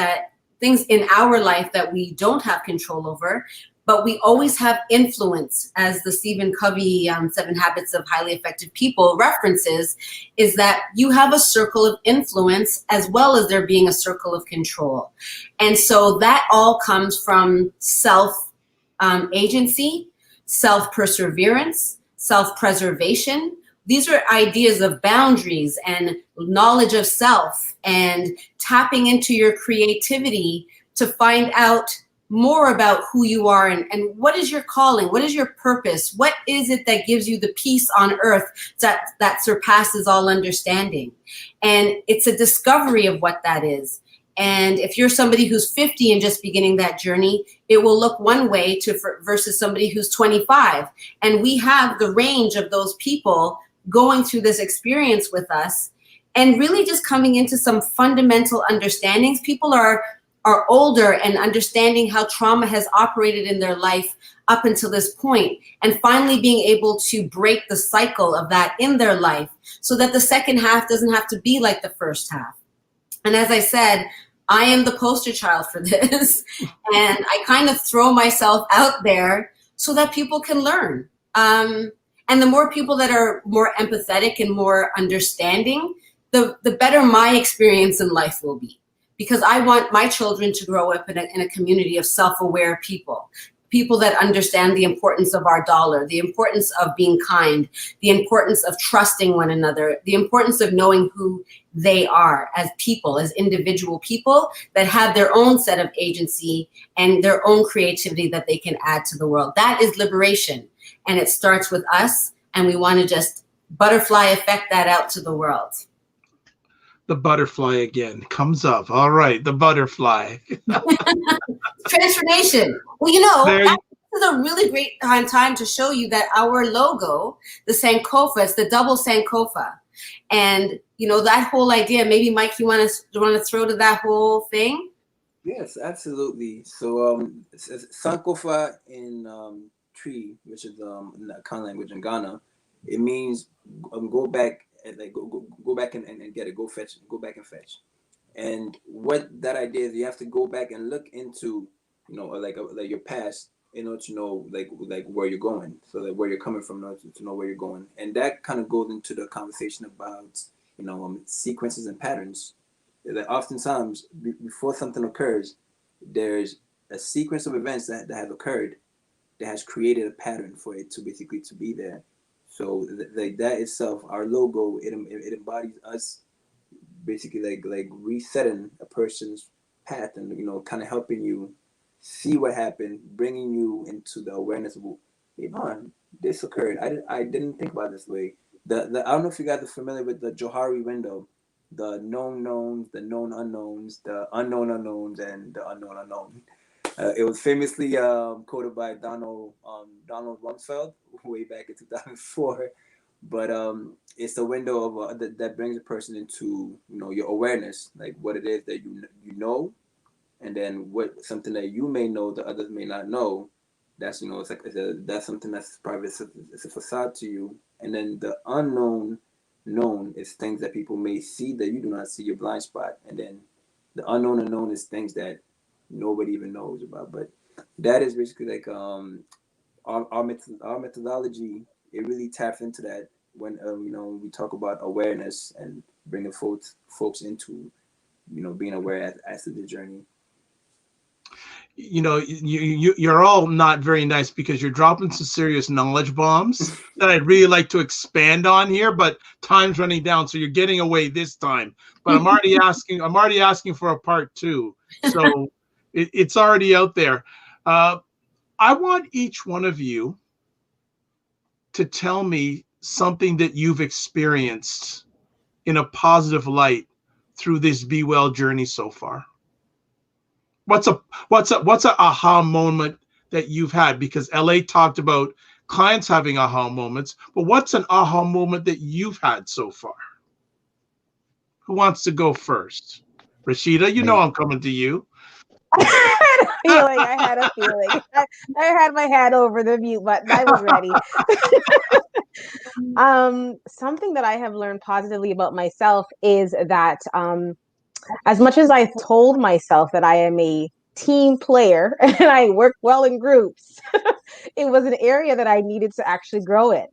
things in our life that we don't have control over, but we always have influence, as the Stephen Covey 7 Habits of Highly Effective People references, is that you have a circle of influence as well as there being a circle of control. And so that all comes from self-agency, self-perseverance, self-preservation. These are ideas of boundaries and knowledge of self and tapping into your creativity to find out more about who you are and what is your calling, what is your purpose, what is it that gives you the peace on earth that surpasses all understanding. And it's a discovery of what that is. And if you're somebody who's 50 and just beginning that journey, it will look one way versus somebody who's 25. And we have the range of those people going through this experience with us and really just coming into some fundamental understandings. People are older and understanding how trauma has operated in their life up until this point, and finally being able to break the cycle of that in their life so that the second half doesn't have to be like the first half. And as I said, I am the poster child for this. And I kind of throw myself out there so that people can learn. And the more people that are more empathetic and more understanding, the better my experience in life will be. Because I want my children to grow up in a community of self-aware people that understand the importance of our dollar, the importance of being kind, the importance of trusting one another, the importance of knowing who they are as people, as individual people that have their own set of agency and their own creativity that they can add to the world. That is liberation. And it starts with us, and we want to just butterfly effect that out to the world. The butterfly again comes up. All right, the butterfly. Transformation. Well, you know, this is a really great time to show you that our logo, the Sankofa, is the double Sankofa. And, you know, that whole idea, maybe, Mike, you want to throw to that whole thing? Yes, absolutely. So Sankofa in Tree, which is in the Akan language in Ghana, it means go back. Like go back and get it, go back and fetch. And what that idea is, you have to go back and look into, you know, like your past in order to know like where you're going, so that where you're coming from, in order to know where you're going. And that kind of goes into the conversation about, you know, sequences and patterns. That oftentimes before something occurs, there's a sequence of events that have occurred that has created a pattern for it to basically to be there. So like that itself, our logo, it embodies us basically like resetting a person's path and, you know, kind of helping you see what happened, bringing you into the awareness of, hey, man, this occurred. I didn't think about it this way. I don't know if you guys are familiar with the Johari window, the known knowns, the known unknowns, the unknown unknowns, and the unknown unknown. It was famously quoted by Donald Rumsfeld way back in 2004, but it's a window of that brings a person into, you know, your awareness, like what it is that you know, and then what something that you may know that others may not know. That's, you know, that's something that's private. It's a facade to you, and then the unknown known is things that people may see that you do not see, your blind spot, and then the unknown unknown is things that nobody even knows about. But that is basically like our methodology. It really taps into that when you know, we talk about awareness and bringing folks into, you know, being aware as to the journey. You know, you're all not very nice because you're dropping some serious knowledge bombs that I'd really like to expand on here, but time's running down, so you're getting away this time. But I'm already asking for a part 2, so it's already out there. I want each one of you to tell me something that you've experienced in a positive light through this BWell journey so far. What's a aha moment that you've had? Because LA talked about clients having aha moments, but what's an aha moment that you've had so far? Who wants to go first? Rasheda, you know I'm coming to you. I had a feeling. I had my hand over the mute button. I was ready. Something that I have learned positively about myself is that as much as I told myself that I am a team player and I work well in groups, it was an area that I needed to actually grow in.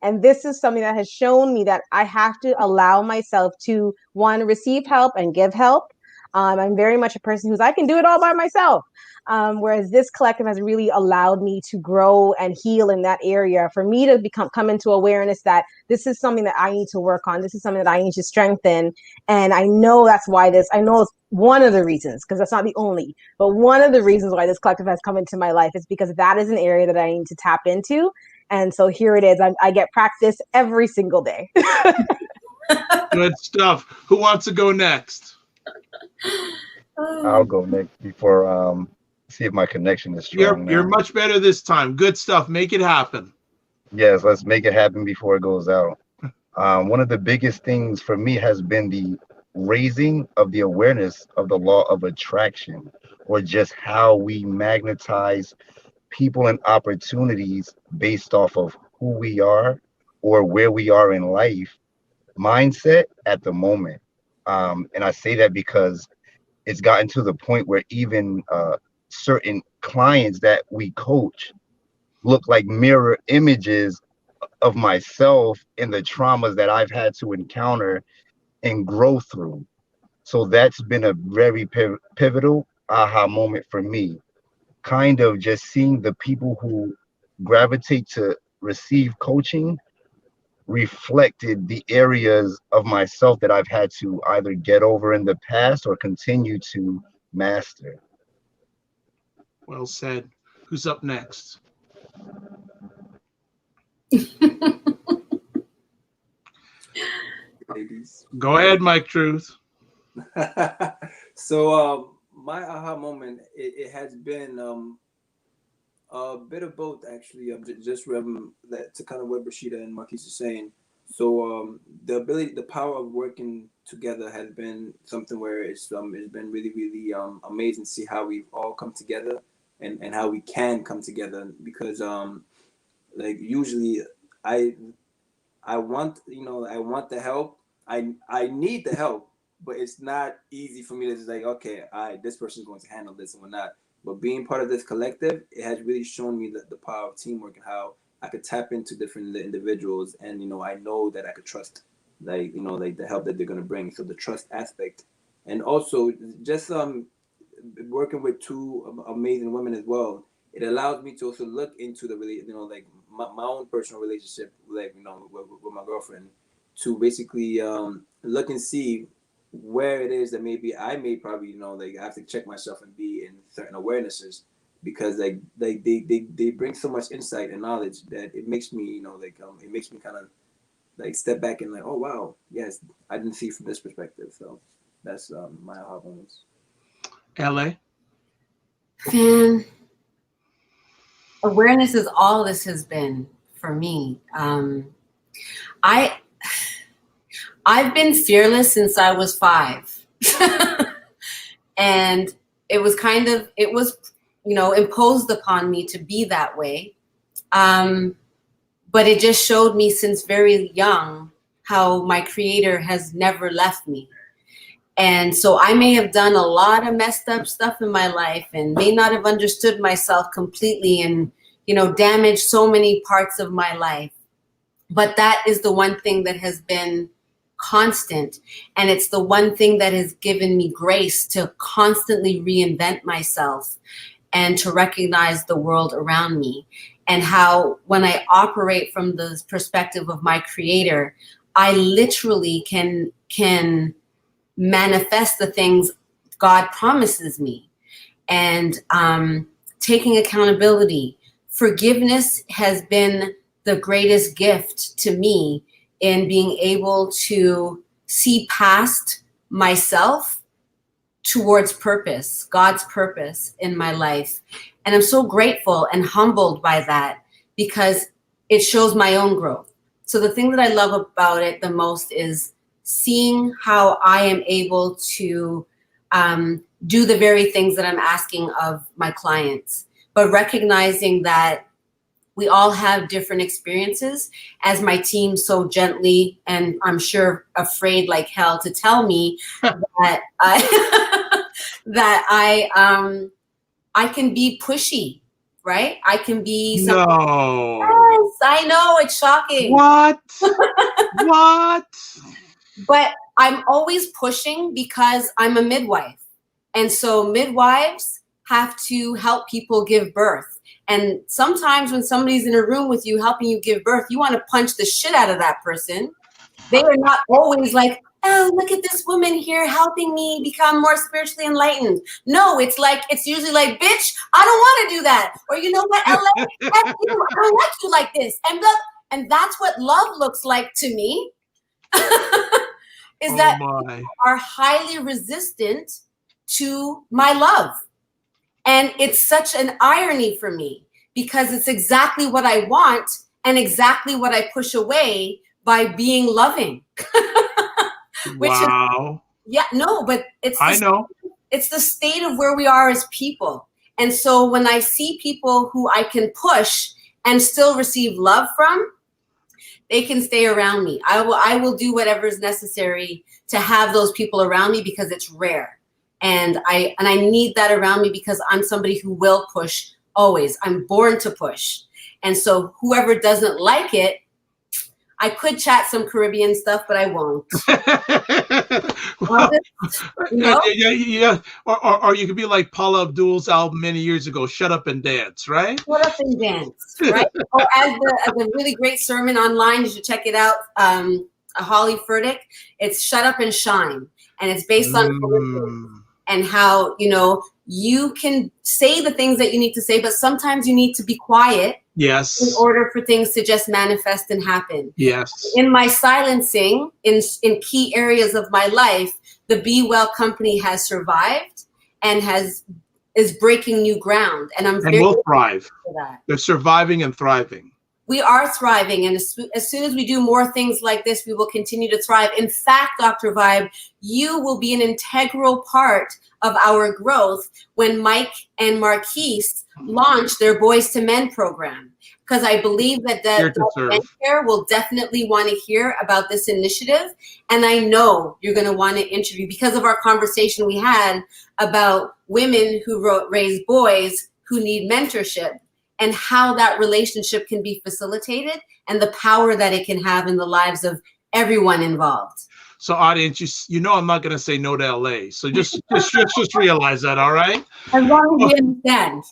And this is something that has shown me that I have to allow myself to, one, receive help and give help. I'm very much a person who's, I can do it all by myself. Whereas this collective has really allowed me to grow and heal in that area, for me to come into awareness that this is something that I need to work on. This is something that I need to strengthen. And I know that's why I know it's one of the reasons, because that's not the only, but one of the reasons why this collective has come into my life is because that is an area that I need to tap into. And so here it is. I get practice every single day. Good stuff. Who wants to go next? I'll go next before see if my connection is strong. You're much better this time. Good stuff. Make it happen. Yes, let's make it happen before it goes out. One of the biggest things for me has been the raising of the awareness of the law of attraction, or just how we magnetize people and opportunities based off of who we are or where we are in life mindset at the moment. And I say that because it's gotten to the point where even certain clients that we coach look like mirror images of myself and the traumas that I've had to encounter and grow through. So that's been a very pivotal aha moment for me. Kind of just seeing the people who gravitate to receive coaching reflected the areas of myself that I've had to either get over in the past or continue to master. Well said. Who's up next? Ladies. Go ahead, Mike Truth. So my aha moment, it has been a bit of both, actually. Just that to kind of what Rasheda and Marquise are saying. So the power of working together has been something where it's been really, really amazing to see how we've all come together and how we can come together, because like usually I want the help. I need the help, but it's not easy for me to just like, okay, this person's going to handle this and whatnot. But being part of this collective, it has really shown me the power of teamwork and how I could tap into different individuals, and I know that I could trust, like the help that they're going to bring. So the trust aspect, and also just working with two amazing women as well, it allows me to also look into the like my own personal relationship, like with my girlfriend, to basically look and see where it is that maybe I may probably like I have to check myself and be in certain awarenesses, because like they bring so much insight and knowledge that it makes me it makes me kind of like step back and like, oh wow, yes, I didn't see it from this perspective. So that's my aha moments. LA. Man, awareness is all this has been for me. I've been fearless since I was 5. And it was imposed upon me to be that way. But it just showed me since very young how my creator has never left me. And so I may have done a lot of messed up stuff in my life and may not have understood myself completely and, damaged so many parts of my life. But that is the one thing that has been constant. And it's the one thing that has given me grace to constantly reinvent myself and to recognize the world around me. And how when I operate from the perspective of my creator, I literally can manifest the things God promises me. And taking accountability. Forgiveness has been the greatest gift to me in being able to see past myself towards purpose, God's purpose in my life. And I'm so grateful and humbled by that, because it shows my own growth. So the thing that I love about it the most is seeing how I am able to do the very things that I'm asking of my clients, but recognizing that we all have different experiences, as my team so gently, and I'm sure afraid like hell to tell me that I can be pushy, right? I can be something. No. Yes, I know, it's shocking. What? What? But I'm always pushing because I'm a midwife. And so midwives have to help people give birth. And sometimes when somebody's in a room with you helping you give birth, you want to punch the shit out of that person. They are not always like, oh, look at this woman here helping me become more spiritually enlightened. No, it's usually like, bitch, I don't want to do that. Or you know what, LA, F you, I don't like you like this. And that's what love looks like to me. Is that people are highly resistant to my love. And it's such an irony for me because it's exactly what I want and exactly what I push away by being loving. Wow. But it's it's the state of where we are as people. And so when I see people who I can push and still receive love from, they can stay around me. I will do whatever is necessary to have those people around me because it's rare. And I need that around me because I'm somebody who will push always. I'm born to push. And so whoever doesn't like it, I could chat some Caribbean stuff, but I won't. Well, yeah. Or you could be like Paula Abdul's album many years ago, Shut Up and Dance, right? Shut up and dance, right? Or as a really great sermon online, you should check it out, Holly Furtick. It's Shut Up and Shine. And it's based on Philippians and how, you can say the things that you need to say, but sometimes you need to be quiet. Yes. In order for things to just manifest and happen. Yes. In my silencing, in key areas of my life, the BWell Company has survived and is breaking new ground. And I'm very will thrive. For that. They're surviving and thriving. We are thriving. And as soon as we do more things like this, we will continue to thrive. In fact, Dr. Vibe, you will be an integral part of our growth when Mike and Marquise launch their Boys to Men program. Because I believe that men here will definitely want to hear about this initiative. And I know you're going to want to interview because of our conversation we had about women who raise boys who need mentorship and how that relationship can be facilitated and the power that it can have in the lives of everyone involved. So audience, you know I'm not going to say no to LA. So just realize that, all right? As long as you understand.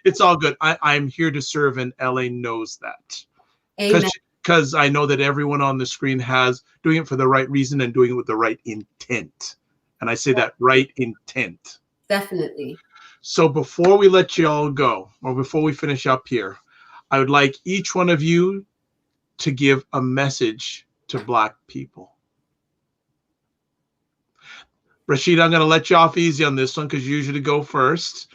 It's all good. I'm here to serve, and LA knows that. Amen. Because I know that everyone on the screen has doing it for the right reason and doing it with the right intent. And I say that right intent. Definitely. So before we let you all go, or before we finish up here, I would like each one of you to give a message to Black people. Rasheda, I'm going to let you off easy on this one because you usually go first.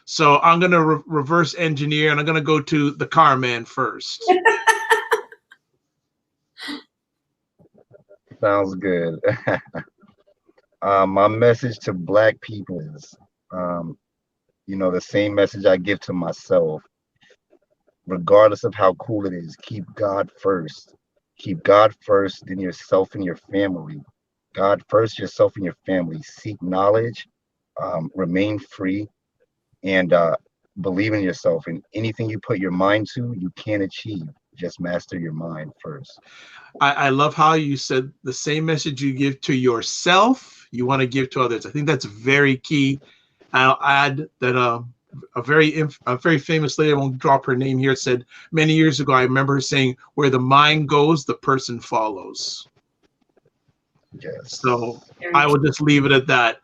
So I'm going to reverse engineer, and I'm going to go to the car man first. Sounds good. My message to Black people is, the same message I give to myself. Regardless of how cool it is, keep God first. Keep God first, then yourself and your family. God first, yourself and your family. Seek knowledge, remain free, and believe in yourself. And anything you put your mind to, you can achieve. Just master your mind first. I love how you said the same message you give to yourself, you want to give to others. I think that's very key. I'll add that a very famous lady, I won't drop her name here, said many years ago, I remember her saying, where the mind goes, the person follows. Yes. So I will just leave it at that.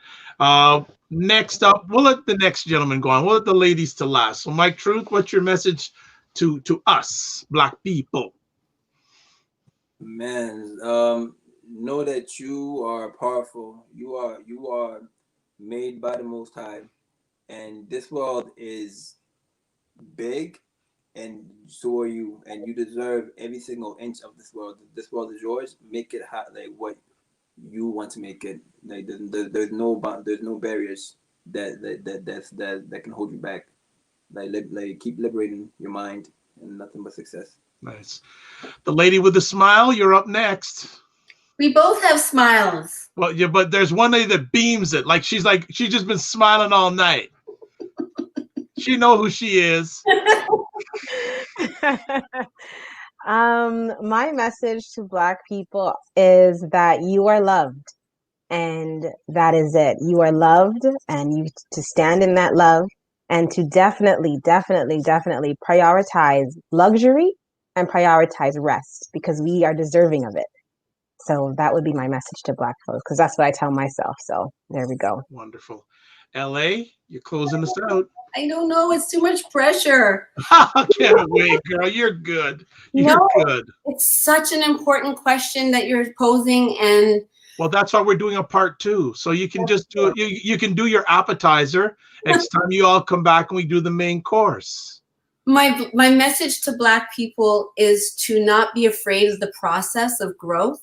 Next up, we'll let the next gentleman go on. We'll let the ladies to last. So Mike Truth, what's your message to us, Black people? Man, know that you are powerful. You are made by the Most High, and this world is big, and so are you, and you deserve every single inch of this world. This world is yours. Make it like what you want to make it. Like there's no barriers that can hold you back. Like keep liberating your mind, and nothing but success. Nice. The lady with the smile, you're up next. We both have smiles. Well, yeah, but there's one lady that beams it. Like she's just been smiling all night. She know who she is. My message to Black people is that you are loved, and that is it. You are loved, and you to stand in that love, and to definitely prioritize luxury and prioritize rest, because we are deserving of it. So that would be my message to Black folks, because that's what I tell myself. So there we go. Wonderful. LA, you're closing us out. I don't know. It's too much pressure. I can't wait, girl. You're good. You're good. It's such an important question that you're posing, and well, that's why we're doing a part 2. So you can just do it. You can do your appetizer next time you all come back and we do the main course. My message to Black people is to not be afraid of the process of growth,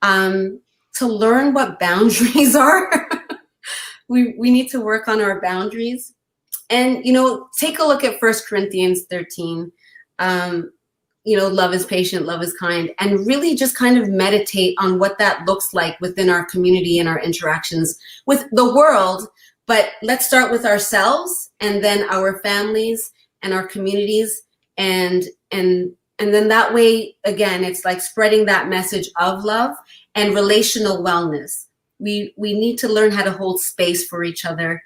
to learn what boundaries are. We need to work on our boundaries. And, take a look at 1 Corinthians 13. Love is patient, love is kind, and really just kind of meditate on what that looks like within our community and our interactions with the world. But let's start with ourselves, and then our families and our communities. And then that way, again, it's like spreading that message of love and relational wellness. We need to learn how to hold space for each other.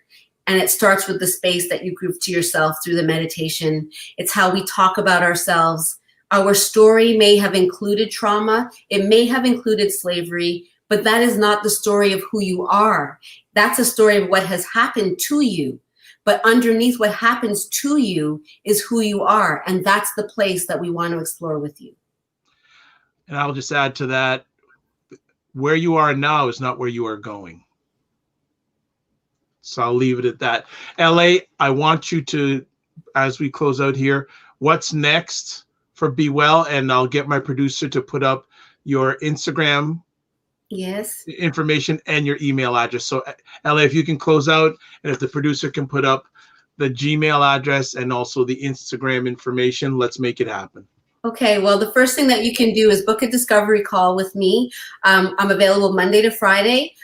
And it starts with the space that you give to yourself through the meditation. It's how we talk about ourselves. Our story may have included trauma. It may have included slavery, but that is not the story of who you are. That's a story of what has happened to you. But underneath what happens to you is who you are. And that's the place that we want to explore with you. And I'll just add to that, where you are now is not where you are going. So I'll leave it at that. LA, I want you to, as we close out here, what's next for BWell? And I'll get my producer to put up your Instagram information and your email address. So LA, if you can close out, and if the producer can put up the Gmail address and also the Instagram information, let's make it happen. Okay, well, the first thing that you can do is book a discovery call with me. I'm available Monday to Friday.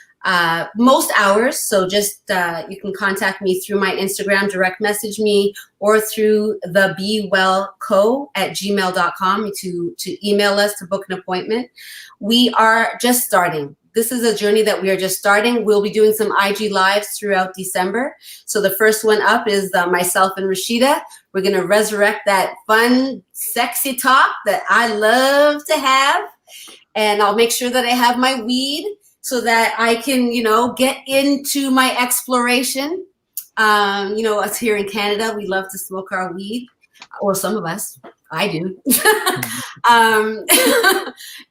Most hours, so just you can contact me through my Instagram, direct message me, or through the BWellCo@gmail.com to email us to book an appointment. We are just starting. This is a journey that we are just starting. We'll be doing some IG lives throughout December. So the first one up is myself and Rasheda. We're going to resurrect that fun, sexy talk that I love to have. And I'll make sure that I have my weed so that I can, get into my exploration. Us here in Canada, we love to smoke our weed, or some of us. I do.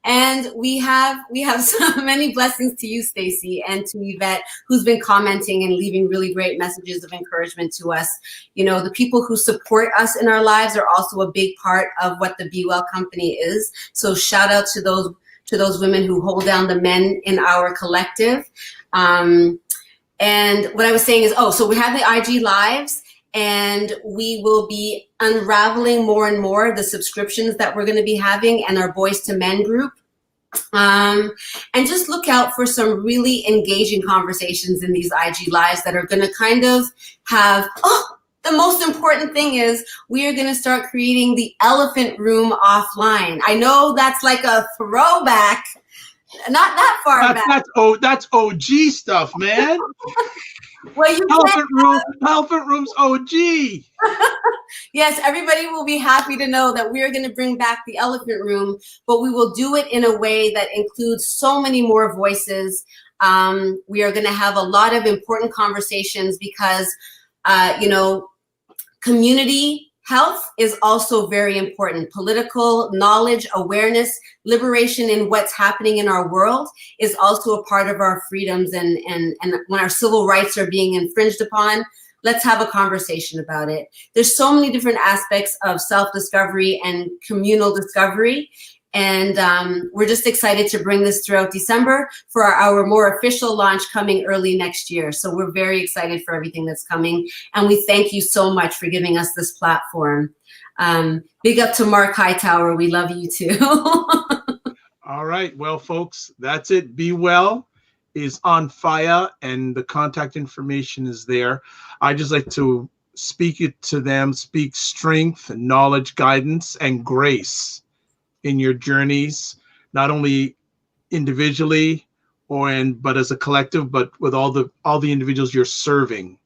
And we have so many blessings to you, Stacy, and to Yvette, who's been commenting and leaving really great messages of encouragement to us. The people who support us in our lives are also a big part of what the BWell Company is. So shout out to those women who hold down the men in our collective. And what I was saying is, so we have the IG lives, and we will be unraveling more and more the subscriptions that we're going to be having and our Boys to Men group. And just look out for some really engaging conversations in these IG lives that are going to kind of have, the most important thing is we are going to start creating the elephant room offline. I know that's like a throwback, not that far back. That's OG stuff, man. Well, elephant room's OG. Yes, everybody will be happy to know that we are going to bring back the elephant room, but we will do it in a way that includes so many more voices. We are going to have a lot of important conversations because, community health is also very important. Political knowledge, awareness, liberation in what's happening in our world is also a part of our freedoms. And when our civil rights are being infringed upon, let's have a conversation about it. There's so many different aspects of self-discovery and communal discovery. And we're just excited to bring this throughout December for our more official launch coming early next year. So we're very excited for everything that's coming. And we thank you so much for giving us this platform. Big up to Mark Hightower. We love you too. All right. Well, folks, that's it. BWell is on fire and the contact information is there. I just like to speak it to them, speak strength, knowledge, guidance, and grace in your journeys, not only individually but as a collective, but with all the individuals you're serving.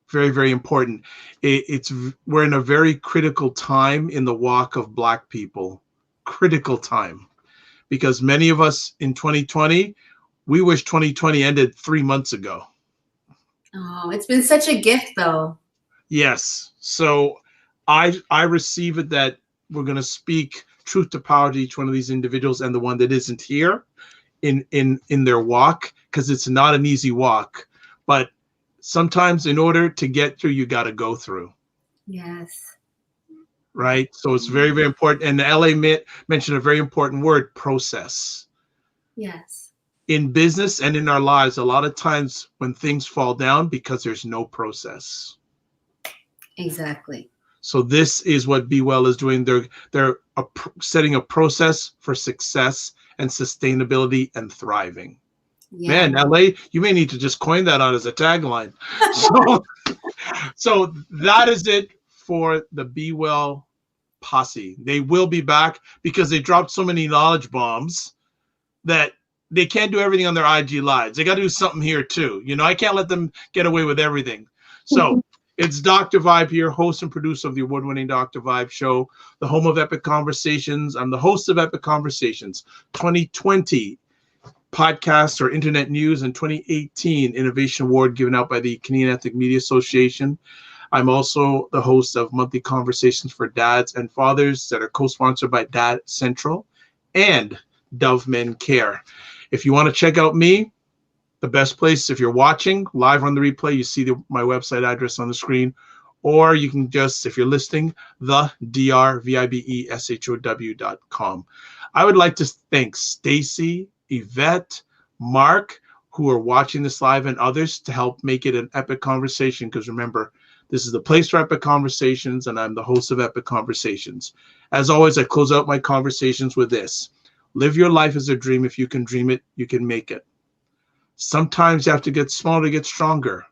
Very, very important. We're in a very critical time in the walk of Black people. Critical time, because many of us in 2020, we wish 2020 ended 3 months ago. Oh, it's been such a gift, though. Yes. So I receive it that we're going to speak truth to power to each one of these individuals and the one that isn't here in their walk, because it's not an easy walk. But sometimes in order to get through, you got to go through. Yes. Right. So it's very, very important. And Elly mentioned a very important word, process. Yes. In business and in our lives, a lot of times when things fall down because there's no process. Exactly. So this is what BWell is doing. They're setting a process for success and sustainability and thriving. Yeah. Man, Elly, you may need to just coin that on as a tagline. So that is it for the BWell posse. They will be back because they dropped so many knowledge bombs that they can't do everything on their IG lives. They got to do something here too. You know, I can't let them get away with everything. So it's Dr. Vibe here, host and producer of the award-winning DR.Vibe Show, the home of Epic Conversations. I'm the host of Epic Conversations 2020 podcasts or internet news and 2018 Innovation Award given out by the Canadian Ethnic Media Association. I'm also the host of monthly conversations for dads and fathers that are co-sponsored by Dad Central and Dove Men Care. If you want to check out me, the best place, if you're watching live on the replay, you see my website address on the screen, or you can just, if you're listening, the DRVIBESHOW.com. I would like to thank Stacy, Yvette, Mark, who are watching this live, and others to help make it an epic conversation. Because remember, this is the place for epic conversations, and I'm the host of Epic Conversations. As always, I close out my conversations with this. Live your life as a dream. If you can dream it, you can make it. Sometimes you have to get smaller to get stronger.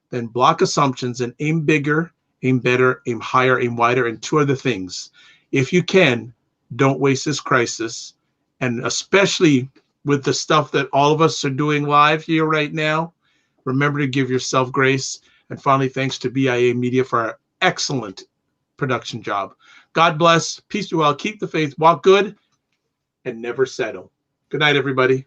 Then block assumptions and aim bigger, aim better, aim higher, aim wider, and 2 other things. If you can, don't waste this crisis. And especially with the stuff that all of us are doing live here right now, remember to give yourself grace. And finally, thanks to BIA Media for our excellent production job. God bless. Peace be well. Keep the faith. Walk good and never settle. Good night, everybody.